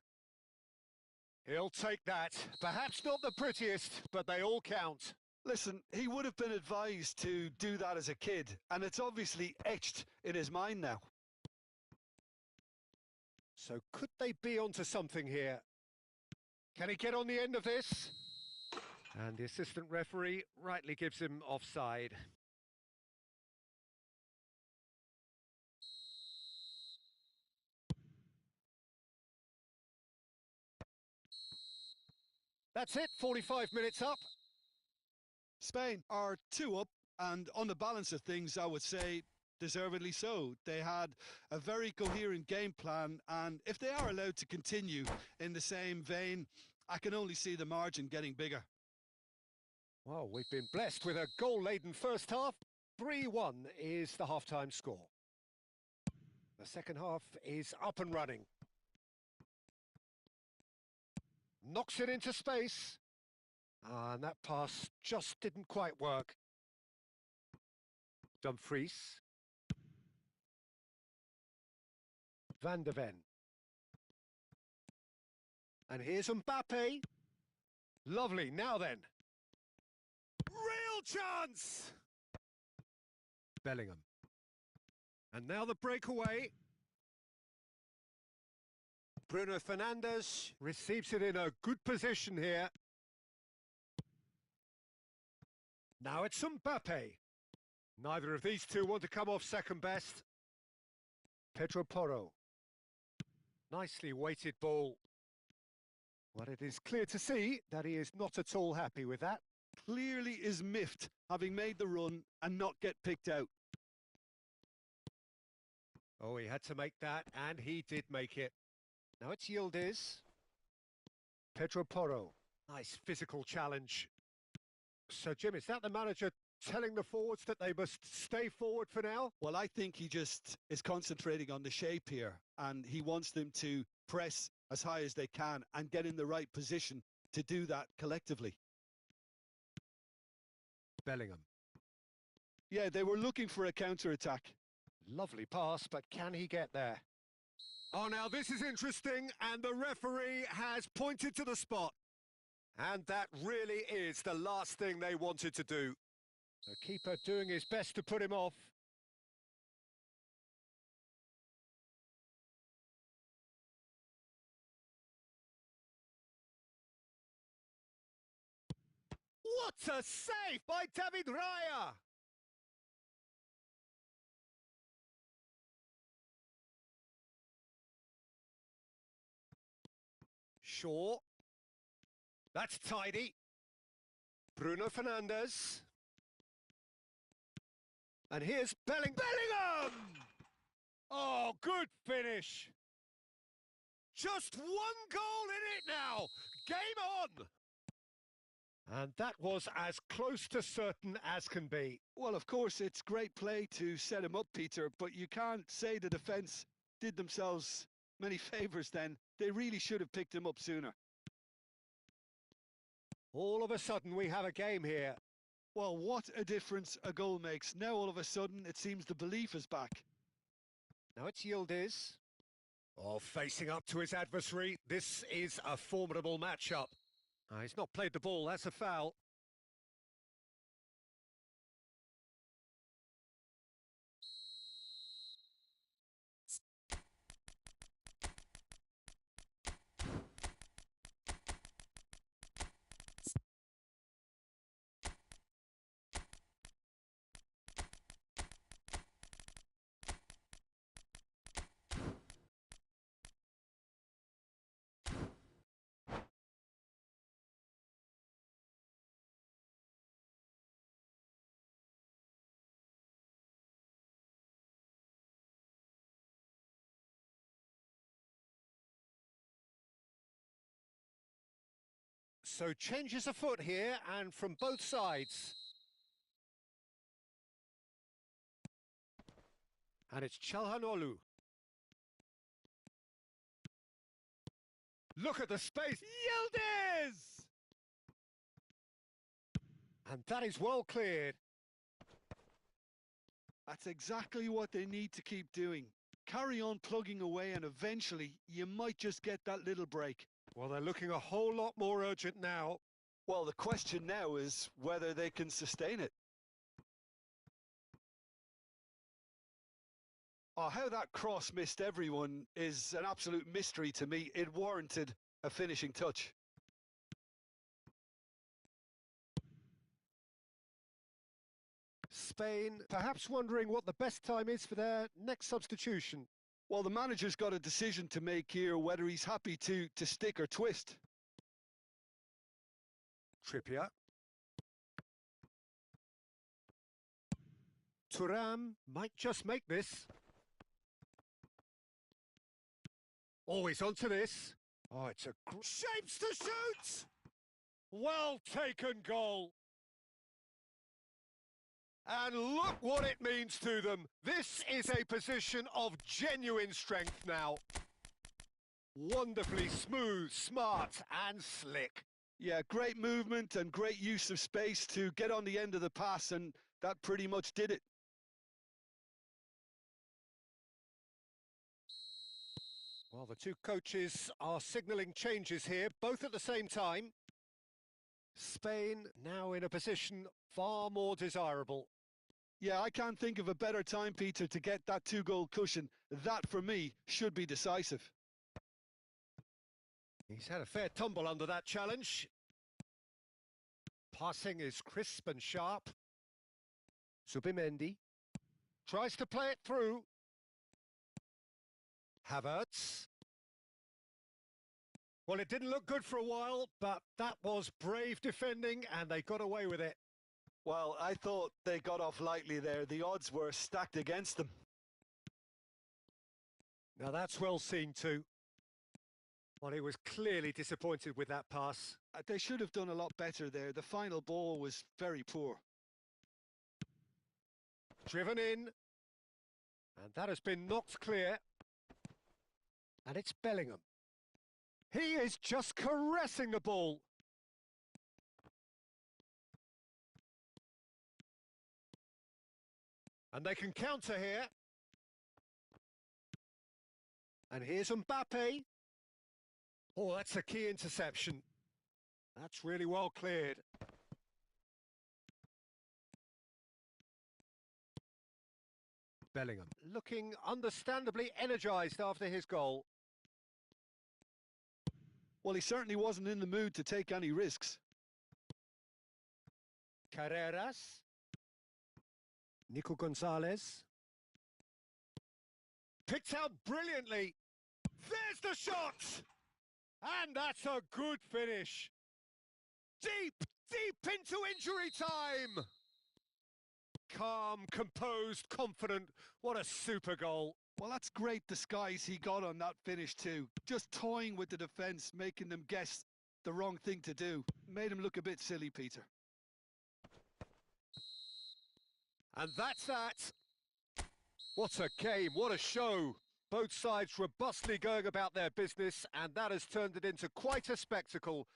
He'll take that. Perhaps not the prettiest, but they all count. Listen, he would have been advised to do that as a kid, and it's obviously etched in his mind now. So could they be onto something here? Can he get on the end of this? And the assistant referee rightly gives him offside. That's it, 45 minutes up. Spain are 2 up, and on the balance of things, I would say deservedly so. They had a very coherent game plan, and if they are allowed to continue in the same vein, I can only see the margin getting bigger. Well, we've been blessed with a goal-laden first half. 3-1 is the half-time score. The second half is up and running. Knocks it into space. And that pass just didn't quite work. Dumfries. Van de Ven. And here's Mbappe. Lovely, now then. Real chance! Bellingham. And now the breakaway. Bruno Fernandes receives it in a good position here. Now it's Mbappe. Neither of these two want to come off second best. Pedro Porro. Nicely weighted ball. Well, it is clear to see that he is not at all happy with that. Clearly is miffed, having made the run and not get picked out. Oh, he had to make that, and he did make it. Now it's Yildiz. Pedro Porro. Nice physical challenge. So, Jim, is that the manager telling the forwards that they must stay forward for now? Well, I think he just is concentrating on the shape here, and he wants them to press as high as they can and get in the right position to do that collectively. Bellingham. Yeah, they were looking for a counter-attack. Lovely pass, but can he get there? Oh, now this is interesting, and the referee has pointed to the spot. And that really is the last thing they wanted to do. The keeper doing his best to put him off. What a save by David Raya! Shaw. That's tidy. Bruno Fernandes. And here's Bellingham! Oh, good finish. Just one goal in it now. Game on. And that was as close to certain as can be. Well, of course, it's great play to set him up, Peter, but you can't say the defence did themselves many favours then. They really should have picked him up sooner. All of a sudden, we have a game here. Well, what a difference a goal makes. Now, all of a sudden, it seems the belief is back. Now it's Yildiz. Oh, facing up to his adversary. This is a formidable matchup. He's not played the ball, that's a foul. So changes afoot here, and from both sides. And it's Çalhanoğlu. Look at the space. Yildiz! And that is well cleared. That's exactly what they need to keep doing. Carry on plugging away and eventually you might just get that little break. Well, they're looking a whole lot more urgent now. Well, the question now is whether they can sustain it. Oh, how that cross missed everyone is an absolute mystery to me. It warranted a finishing touch. Spain perhaps wondering what the best time is for their next substitution. Well, the manager's got a decision to make here, whether he's happy to stick or twist. Trippier. Thuram might just make this. Oh, he's onto this. Oh, it's a shapes to shoot! Well taken goal. And look what it means to them. This is a position of genuine strength now. Wonderfully smooth, smart and slick. Yeah, great movement and great use of space to get on the end of the pass, and that pretty much did it. Well, the two coaches are signalling changes here, both at the same time. Spain now in a position far more desirable. Yeah, I can't think of a better time, Peter, to get that two-goal cushion. That, for me, should be decisive. He's had a fair tumble under that challenge. Passing is crisp and sharp. Zubimendi tries to play it through. Havertz. Well, it didn't look good for a while, but that was brave defending and they got away with it. Well, I thought they got off lightly there. The odds were stacked against them. Now that's well seen too. Well, he was clearly disappointed with that pass. They should have done a lot better there. The final ball was very poor. Driven in. And that has been knocked clear. And it's Bellingham. He is just caressing the ball. And they can counter here. And here's Mbappe. Oh, that's a key interception. That's really well cleared. Bellingham looking understandably energised after his goal. Well, he certainly wasn't in the mood to take any risks. Carreras. Nico Gonzalez. Picked out brilliantly. There's the shot! And that's a good finish. Deep, deep into injury time. Calm, composed, confident. What a super goal. Well, that's great disguise he got on that finish too. Just toying with the defence, making them guess the wrong thing to do. Made him look a bit silly, Peter. And that's that. What a game, what a show. Both sides robustly going about their business, and that has turned it into quite a spectacle.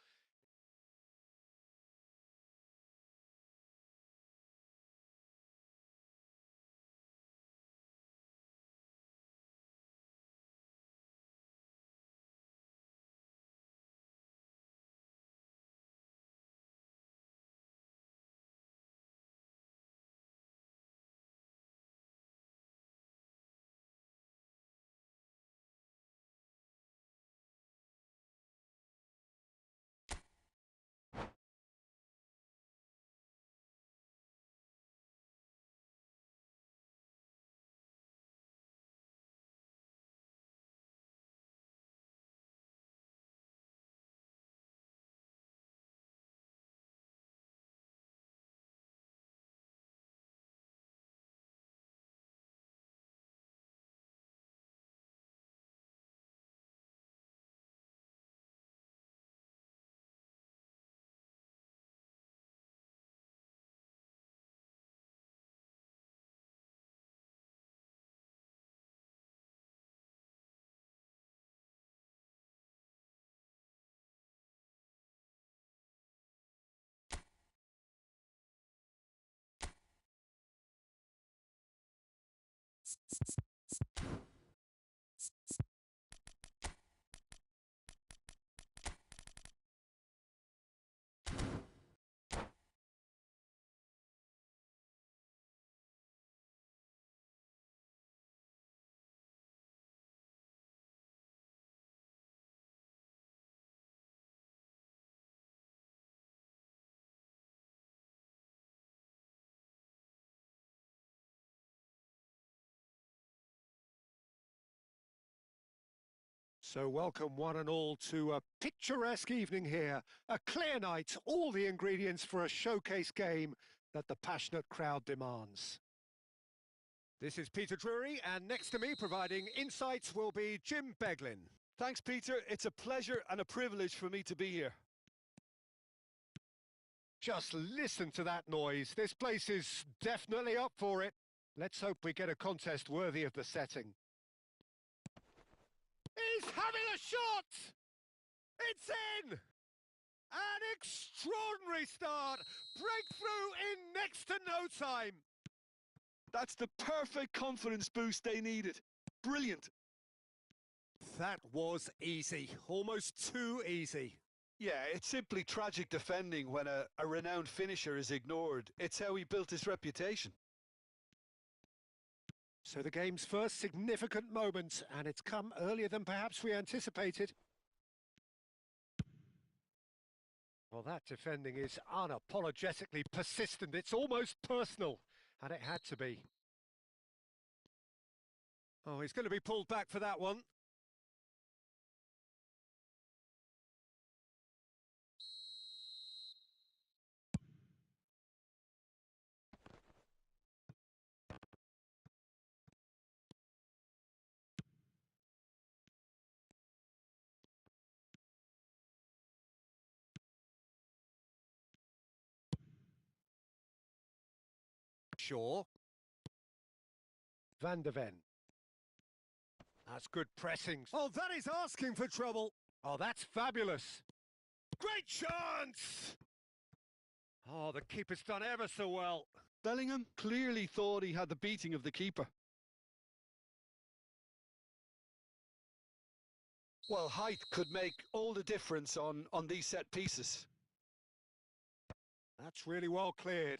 So welcome one and all to a picturesque evening here, a clear night, all the ingredients for a showcase game that the passionate crowd demands. This is Peter Drury, and next to me providing insights will be Jim Beglin. Thanks, Peter. It's a pleasure and a privilege for me to be here. Just listen to that noise. This place is definitely up for it. Let's hope we get a contest worthy of the setting. He's having a shot! It's in! An extraordinary start! Breakthrough in next to no time! That's the perfect confidence boost they needed. Brilliant. That was easy. Almost too easy. Yeah, it's simply tragic defending when a renowned finisher is ignored. It's how he built his reputation. So the game's first significant moment, and it's come earlier than perhaps we anticipated. Well, that defending is unapologetically persistent. It's almost personal, and it had to be. Oh, he's going to be pulled back for that one. Shaw. Van der Ven. That's good pressing. Oh, that is asking for trouble. Oh, that's fabulous. Great chance! Oh, the keeper's done ever so well. Bellingham clearly thought he had the beating of the keeper. Well, height could make all the difference on these set pieces. That's really well cleared.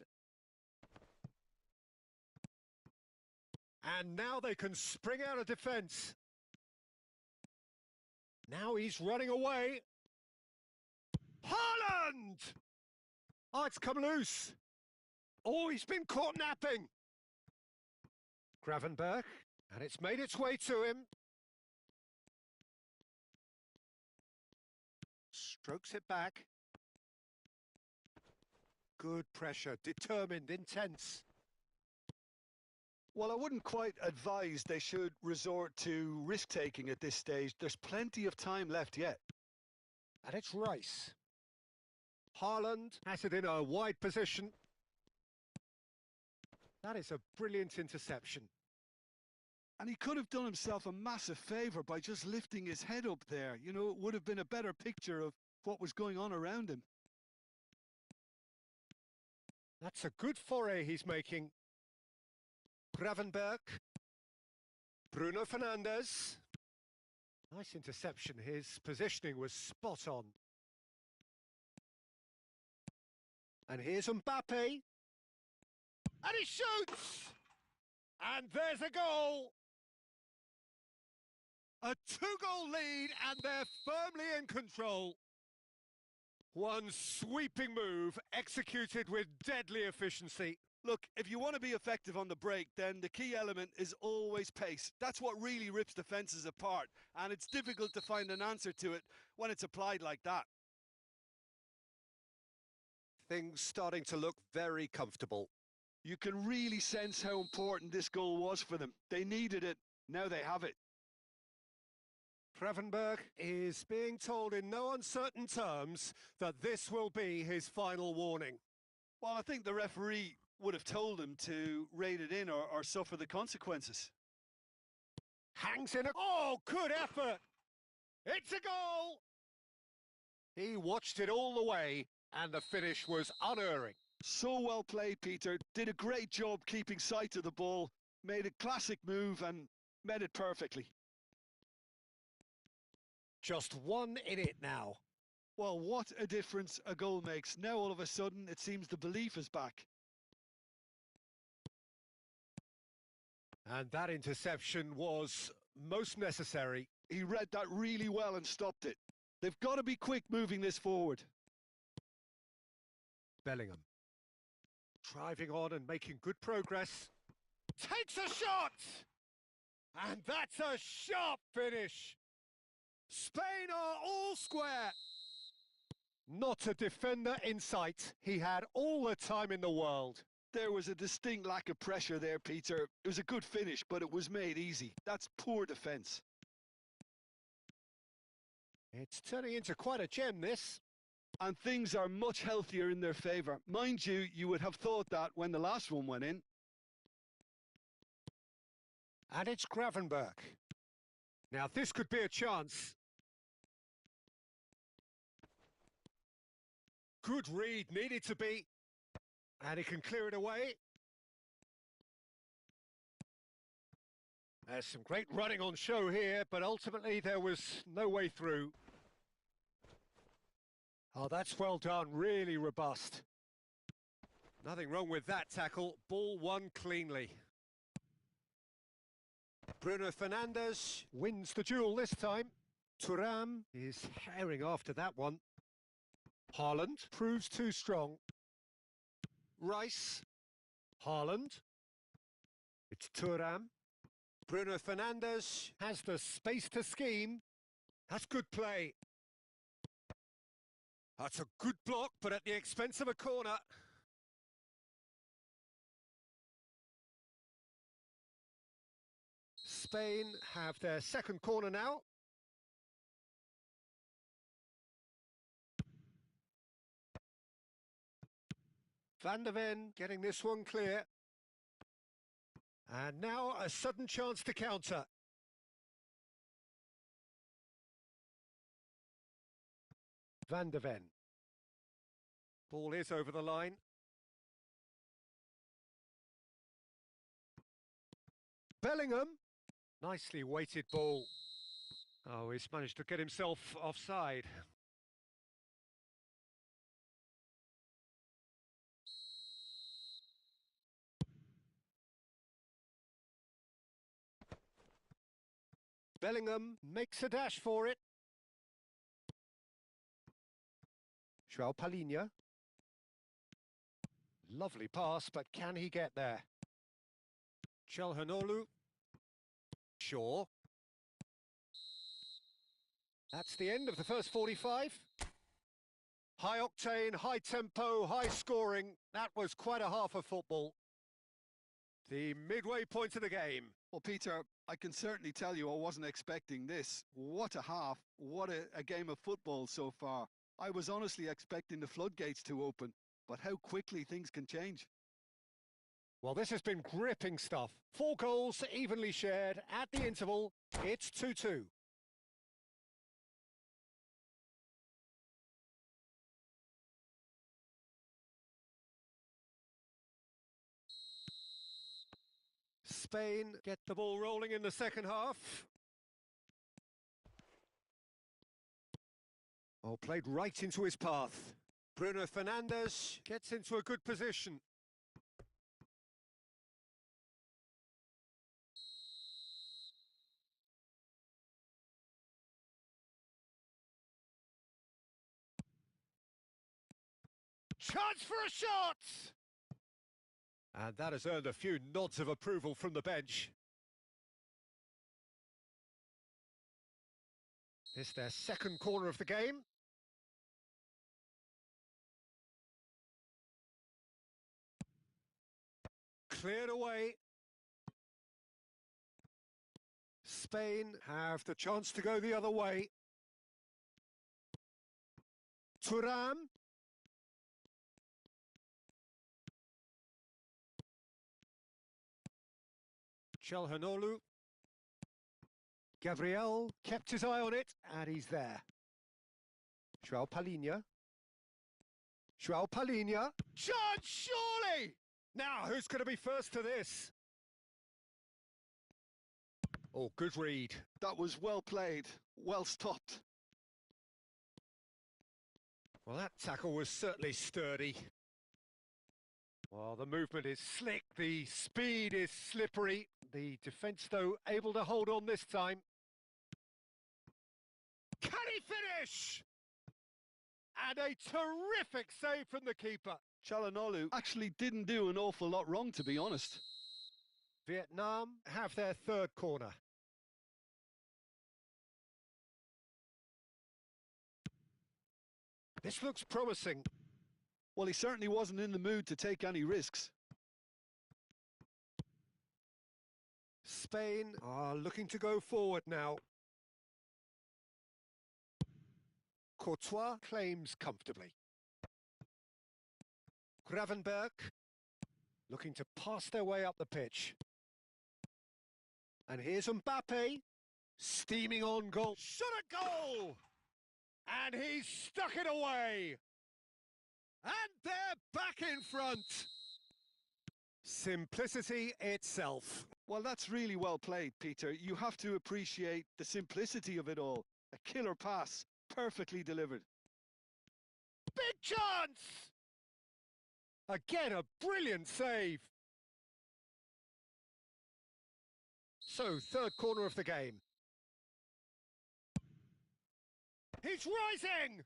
And now they can spring out of defence. Now he's running away. Haaland! Oh, it's come loose. Oh, he's been caught napping. Gravenberch, and it's made its way to him. Strokes it back. Good pressure, determined, intense. Well, I wouldn't quite advise they should resort to risk-taking at this stage. There's plenty of time left yet. And it's Rice. Haaland has it in a wide position. That is a brilliant interception. And he could have done himself a massive favour by just lifting his head up there. You know, it would have been a better picture of what was going on around him. That's a good foray he's making. Gravenberg. Bruno Fernandes. Nice interception. His positioning was spot on. And here's Mbappe. And he shoots! And there's a goal! A two-goal lead, and they're firmly in control. One sweeping move, executed with deadly efficiency. Look, if you want to be effective on the break, then the key element is always pace. That's what really rips defences apart, and it's difficult to find an answer to it when it's applied like that. Things starting to look very comfortable. You can really sense how important this goal was for them. They needed it. Now they have it. Gravenberg is being told in no uncertain terms that this will be his final warning. Well, I think the referee would have told him to rate it in or suffer the consequences. Hangs in a... Oh, good effort! It's a goal! He watched it all the way, and the finish was unerring. So well played, Peter. Did a great job keeping sight of the ball, made a classic move and met it perfectly. Just one in it now. Well, what a difference a goal makes. Now all of a sudden it seems the belief is back. And that interception was most necessary. He read that really well and stopped it. They've got to be quick moving this forward. Bellingham. Driving on and making good progress. Takes a shot! And that's a sharp finish. Spain are all square. Not a defender in sight. He had all the time in the world. There was a distinct lack of pressure there, Peter. It was a good finish, but it was made easy. That's poor defence. It's turning into quite a gem, this. And things are much healthier in their favour. Mind you, you would have thought that when the last one went in. And it's Gravenberg. Now this could be a chance. Good read, needed to be. And he can clear it away. There's some great running on show here, but ultimately there was no way through. Oh, that's well done, really robust. Nothing wrong with that tackle, ball won cleanly. Bruno Fernandes wins the duel this time. Thuram is herring after that one. Haaland proves too strong. Rice. Haaland. It's Thuram. Bruno Fernandes has the space to scheme. That's good play. That's a good block, but at the expense of a corner. Spain have their second corner now. Van der Ven getting this one clear. And now a sudden chance to counter. Van der Ven. Ball is over the line. Bellingham. Nicely weighted ball. Oh, he's managed to get himself offside. Bellingham makes a dash for it. João Palhinha. Lovely pass, but can he get there? Chelhanoglu. Shaw. That's the end of the first 45. High octane, high tempo, high scoring. That was quite a half of football. The midway point of the game. Well, Peter, I can certainly tell you I wasn't expecting this. What a half. What a game of football so far. I was honestly expecting the floodgates to open, but how quickly things can change. Well, this has been gripping stuff. 4 goals evenly shared at the interval. It's 2-2. Spain get the ball rolling in the second half. Oh, played right into his path. Bruno Fernandes gets into a good position. Chance for a shot! And that has earned a few nods of approval from the bench. It's their second corner of the game. Cleared away. Spain have the chance to go the other way. Thuram. Calhanoglu. Gabriel kept his eye on it, and he's there. João Palhinha. João Palhinha. Chance, surely! Now, who's going to be first to this? Oh, good read. That was well played, well stopped. Well, that tackle was certainly sturdy. Well, the movement is slick, the speed is slippery. The defence, though, able to hold on this time. Can he finish? And a terrific save from the keeper. Calhanoglu actually didn't do an awful lot wrong, to be honest. Vietnam have their third corner. This looks promising. Well, he certainly wasn't in the mood to take any risks. Spain are looking to go forward now. Courtois claims comfortably. Gravenberg looking to pass their way up the pitch. And here's Mbappe, steaming on goal. Shot a goal! And he's stuck it away! And they're back in front! Simplicity itself. Well, that's really well played, Peter. You have to appreciate the simplicity of it all. A killer pass, perfectly delivered. Big chance! Again, a brilliant save. So, third corner of the game. He's rising!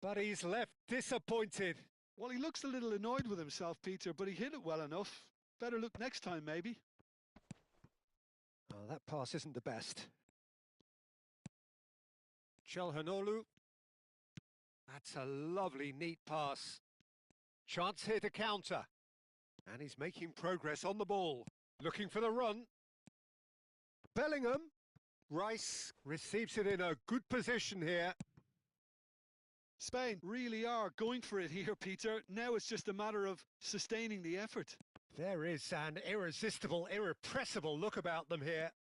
But he's left disappointed. Well, he looks a little annoyed with himself, Peter, but he hit it well enough. Better look next time, maybe. Oh, that pass isn't the best. Calhanoglu. That's a lovely, neat pass. Chance here to counter. And he's making progress on the ball. Looking for the run. Bellingham. Rice receives it in a good position here. Spain really are going for it here, Peter. Now it's just a matter of sustaining the effort. There is an irresistible, irrepressible look about them here.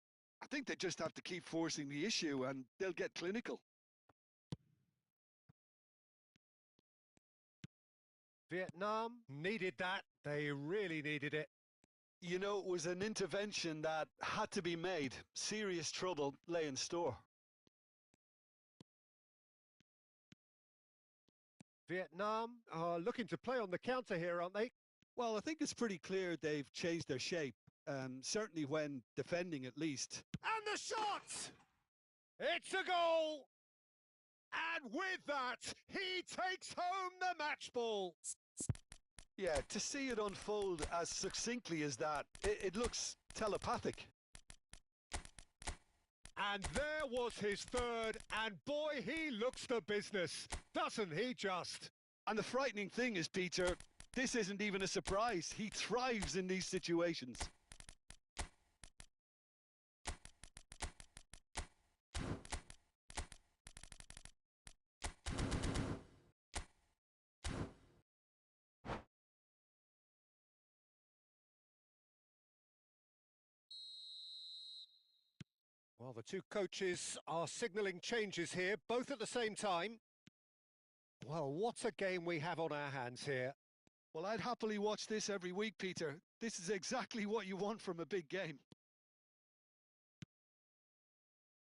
I think they just have to keep forcing the issue and they'll get clinical. Vietnam needed that. They really needed it. You know, it was an intervention that had to be made. Serious trouble lay in store. Vietnam are looking to play on the counter here, aren't they? Well, I think it's pretty clear they've changed their shape. Certainly when defending, at least. And the shot! It's a goal! And with that, he takes home the match ball. Yeah, to see it unfold as succinctly as that, it looks telepathic. And there was his third, and boy, he looks the business. doesn't he just? And the frightening thing is, Peter, this isn't even a surprise. He thrives in these situations. Well, the two coaches are signalling changes here, both at the same time. Well, what a game we have on our hands here. Well, I'd happily watch this every week, Peter. This is exactly what you want from a big game.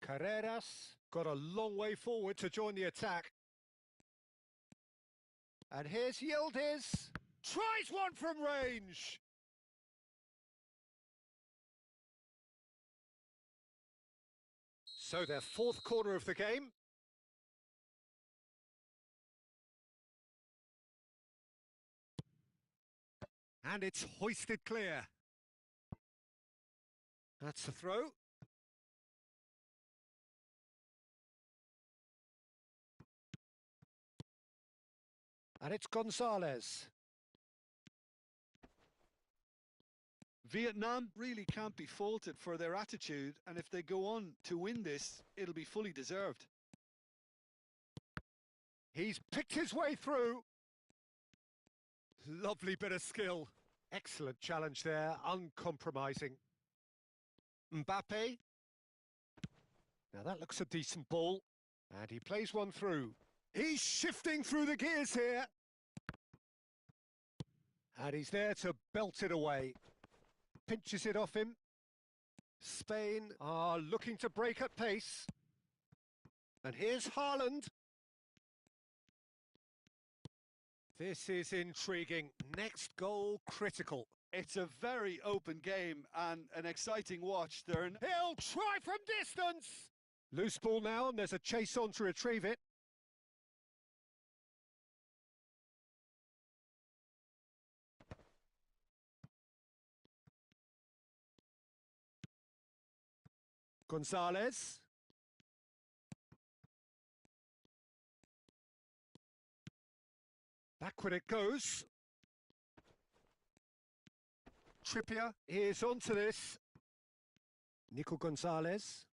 Carreras got a long way forward to join the attack. And here's Yildiz. Tries one from range. So their fourth corner of the game. And it's hoisted clear. That's the throw. And it's Gonzalez. Vietnam really can't be faulted for their attitude, and if they go on to win this, it'll be fully deserved. He's picked his way through. Lovely bit of skill. Excellent challenge there, uncompromising. Mbappe. Now that looks a decent ball. And he plays one through. He's shifting through the gears here. And he's there to belt it away. Pinches it off him. Spain are looking to break at pace. And here's Haaland. This is intriguing. Next goal critical. It's a very open game and an exciting watch. He'll try from distance. Loose ball now, and there's a chase on to retrieve it. Gonzalez. Backward it goes. Trippier is onto this. Nico Gonzalez.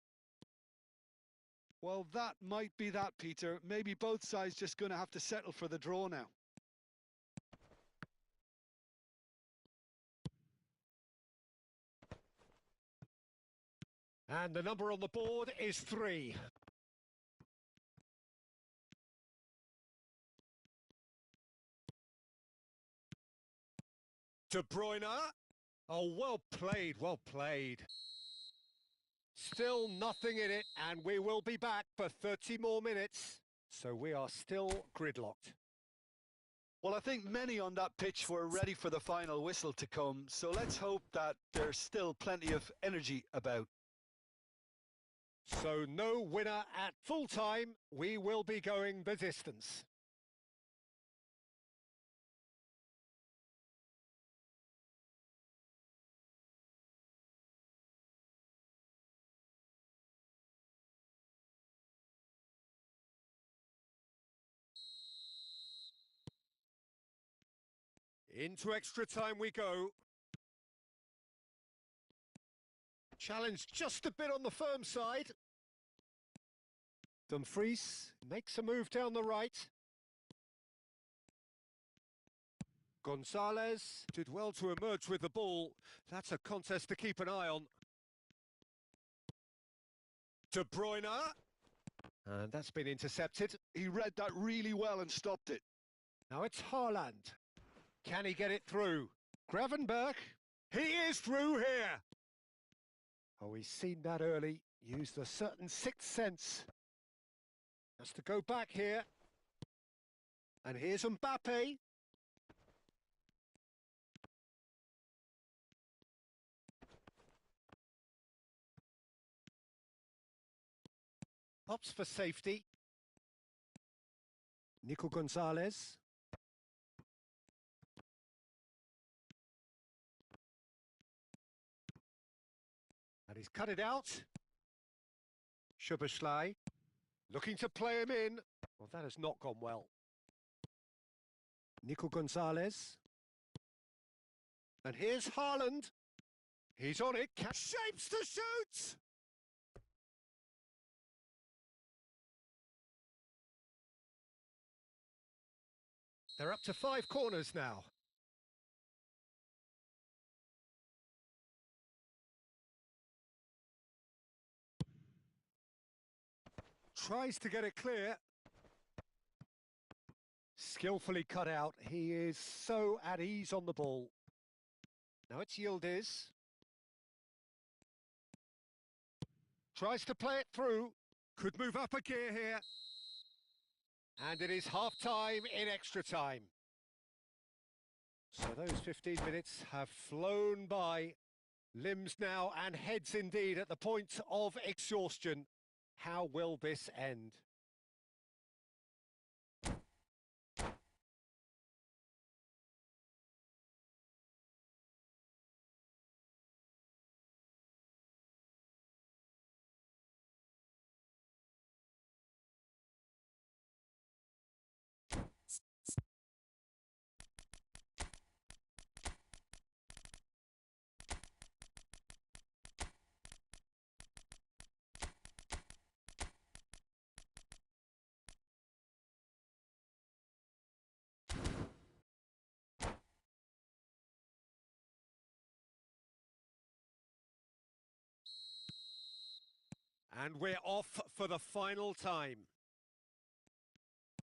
Well, that might be that, Peter. Maybe both sides just going to have to settle for the draw now. And the number on the board is 3. De Bruyne. Oh, well played, well played. Still nothing in it, and we will be back for 30 more minutes. So we are still gridlocked. Well, I think many on that pitch were ready for the final whistle to come, so let's hope that there's still plenty of energy about. So no winner at full time. We will be going the distance. Into extra time we go. Challenge just a bit on the firm side. Dumfries makes a move down the right. Gonzalez did well to emerge with the ball. That's a contest to keep an eye on. De Bruyne. And that's been intercepted. He read that really well and stopped it. Now it's Haaland. Can he get it through? Gravenberch. He is through here. Oh, he's seen that early. Used a certain sixth sense. Has to go back here. And here's Mbappe. Opts for safety. Nico Gonzalez. And he's cut it out. Szoboszlai looking to play him in. Well, that has not gone well. Nico Gonzalez. And here's Haaland. He's on it. Shapes to shoot! They're up to 5 corners now. Tries to get it clear. Skillfully cut out. He is so at ease on the ball. Now it's Yildiz. Tries to play it through. Could move up a gear here. And it is half-time in extra time. So those 15 minutes have flown by. Limbs now and heads indeed at the point of exhaustion. How will this end? And we're off for the final time.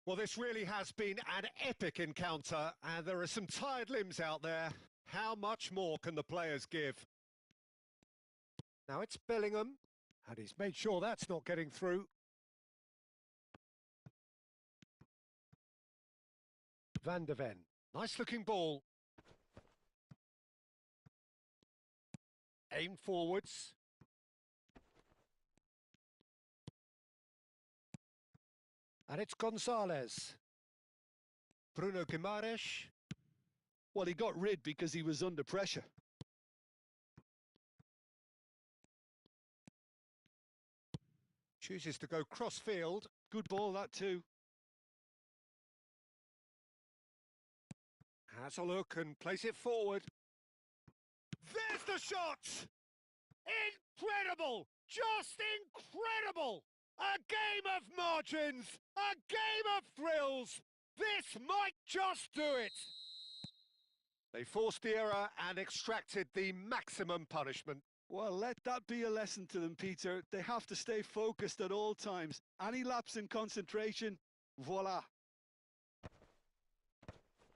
Well, this really has been an epic encounter, and there are some tired limbs out there. How much more can the players give? Now it's Bellingham, and he's made sure that's not getting through. Van de Ven, nice-looking ball. Aim forwards. And it's Gonzalez. Bruno Guimaraes. Well, he got rid because he was under pressure. Chooses to go cross-field. Good ball, that too. Has a look and plays it forward. There's the shot! Incredible! Just incredible! A game of margins! A game of thrills! This might just do it! They forced the error and extracted the maximum punishment. Well, let that be a lesson to them, Peter. They have to stay focused at all times. Any lapse in concentration, voila.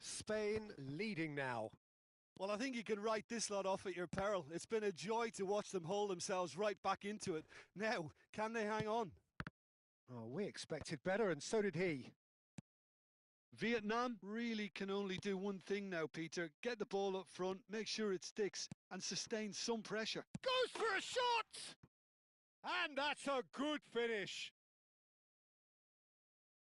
Spain leading now. Well, I think you can write this lot off at your peril. It's been a joy to watch them hold themselves right back into it. Now, can they hang on? Oh, we expected better, and so did he. Vietnam really can only do one thing now, Peter. Get the ball up front, make sure it sticks, and sustain some pressure. Goes for a shot! And that's a good finish.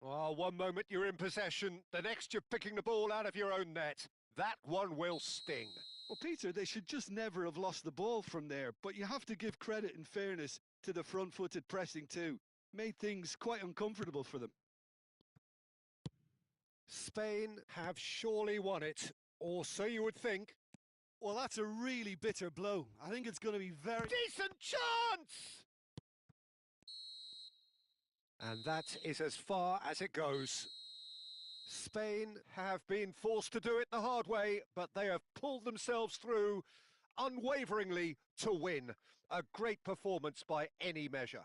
Oh, one moment you're in possession, the next you're picking the ball out of your own net. That one will sting. Well, Peter, they should just never have lost the ball from there, but you have to give credit and fairness to the front-footed pressing too. Made things quite uncomfortable for them. Spain have surely won it, or so you would think. Well, that's a really bitter blow. I think it's going to be very... Decent chance! And that is as far as it goes. Spain have been forced to do it the hard way, but they have pulled themselves through unwaveringly to win. A great performance by any measure.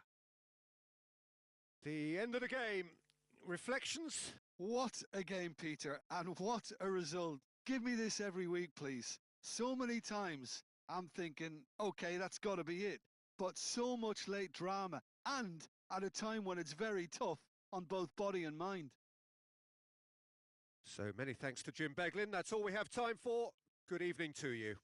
The end of the game. Reflections? What a game, Peter, and what a result. Give me this every week, please. So many times I'm thinking, okay, that's got to be it. But so much late drama, and at a time when it's very tough on both body and mind. So many thanks to Jim Beglin. That's all we have time for. Good evening to you.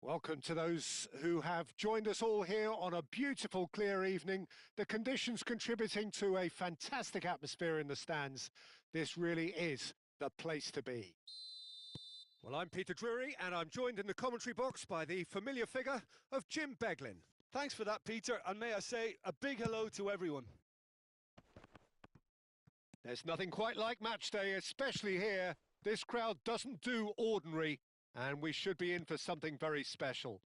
Welcome to those who have joined us all here on a beautiful, clear evening. The conditions contributing to a fantastic atmosphere in the stands. This really is the place to be. Well, I'm Peter Drury, and I'm joined in the commentary box by the familiar figure of Jim Beglin. Thanks for that, Peter, and may I say a big hello to everyone. There's nothing quite like match day, especially here. This crowd doesn't do ordinary, and we should be in for something very special.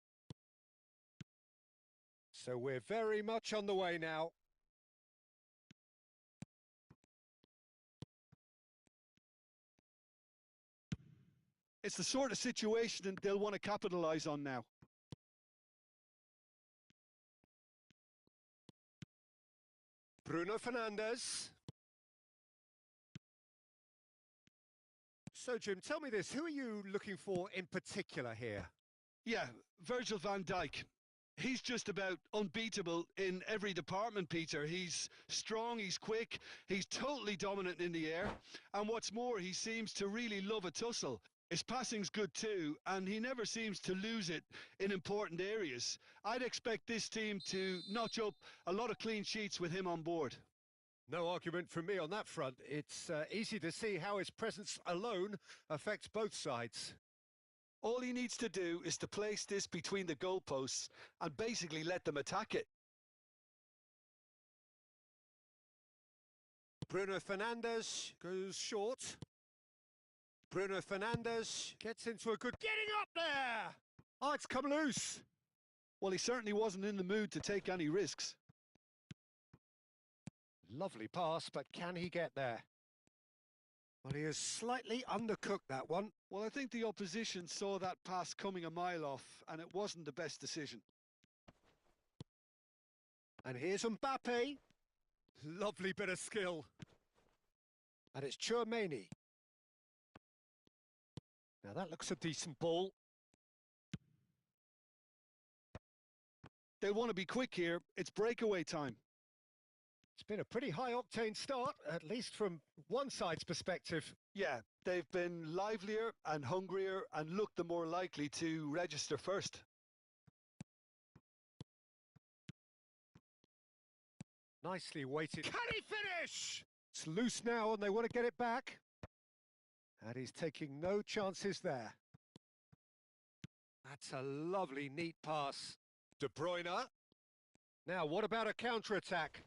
So we're very much on the way now. It's the sort of situation they'll want to capitalise on now. Bruno Fernandes. So, Jim, tell me this. Who are you looking for in particular here? Yeah, Virgil van Dijk. He's just about unbeatable in every department, Peter. He's strong, he's quick, he's totally dominant in the air. And what's more, he seems to really love a tussle. His passing's good too, and he never seems to lose it in important areas. I'd expect this team to notch up a lot of clean sheets with him on board. No argument from me on that front. It's easy to see how his presence alone affects both sides. All he needs to do is to place this between the goalposts and basically let them attack it. Bruno Fernandes goes short. Bruno Fernandes gets into a good... Getting up there! Oh, it's come loose. Well, he certainly wasn't in the mood to take any risks. Lovely pass, but can he get there? Well, he has slightly undercooked that one. Well, I think the opposition saw that pass coming a mile off, and it wasn't the best decision. And here's Mbappe. Lovely bit of skill. And it's Tchouaméni. Now that looks a decent ball. They'll want to be quick here. It's breakaway time. It's been a pretty high-octane start, at least from one side's perspective. Yeah, they've been livelier and hungrier and looked the more likely to register first. Nicely weighted. Can he finish? It's loose now and they want to get it back. And he's taking no chances there. That's a lovely, neat pass. De Bruyne. Now, what about a counter-attack?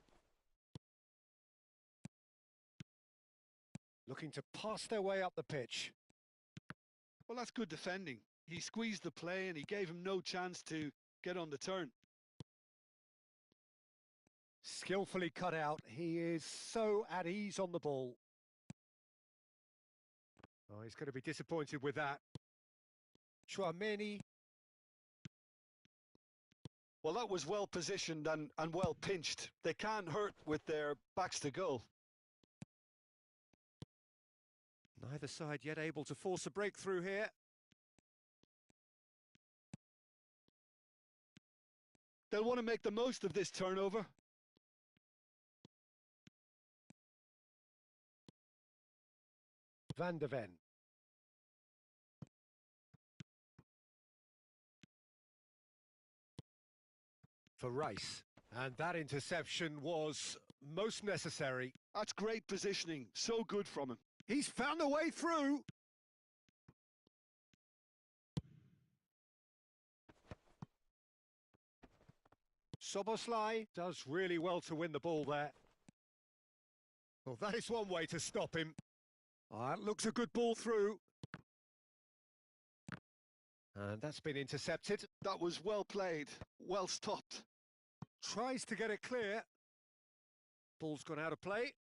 Looking to pass their way up the pitch. Well, that's good defending. He squeezed the play and he gave him no chance to get on the turn. Skillfully cut out. He is so at ease on the ball. Oh, he's going to be disappointed with that. Tchouaméni. Well, that was well positioned and well pinched. They can't hurt with their backs to goal. Neither side yet able to force a breakthrough here. They'll want to make the most of this turnover. Van de Ven. For Rice. And that interception was most necessary. That's great positioning. So good from him. He's found a way through. Soboslai does really well to win the ball there. Well, that is one way to stop him. That looks a good ball through. And that's been intercepted. That was well played, well stopped. Tries to get it clear. Ball's gone out of play.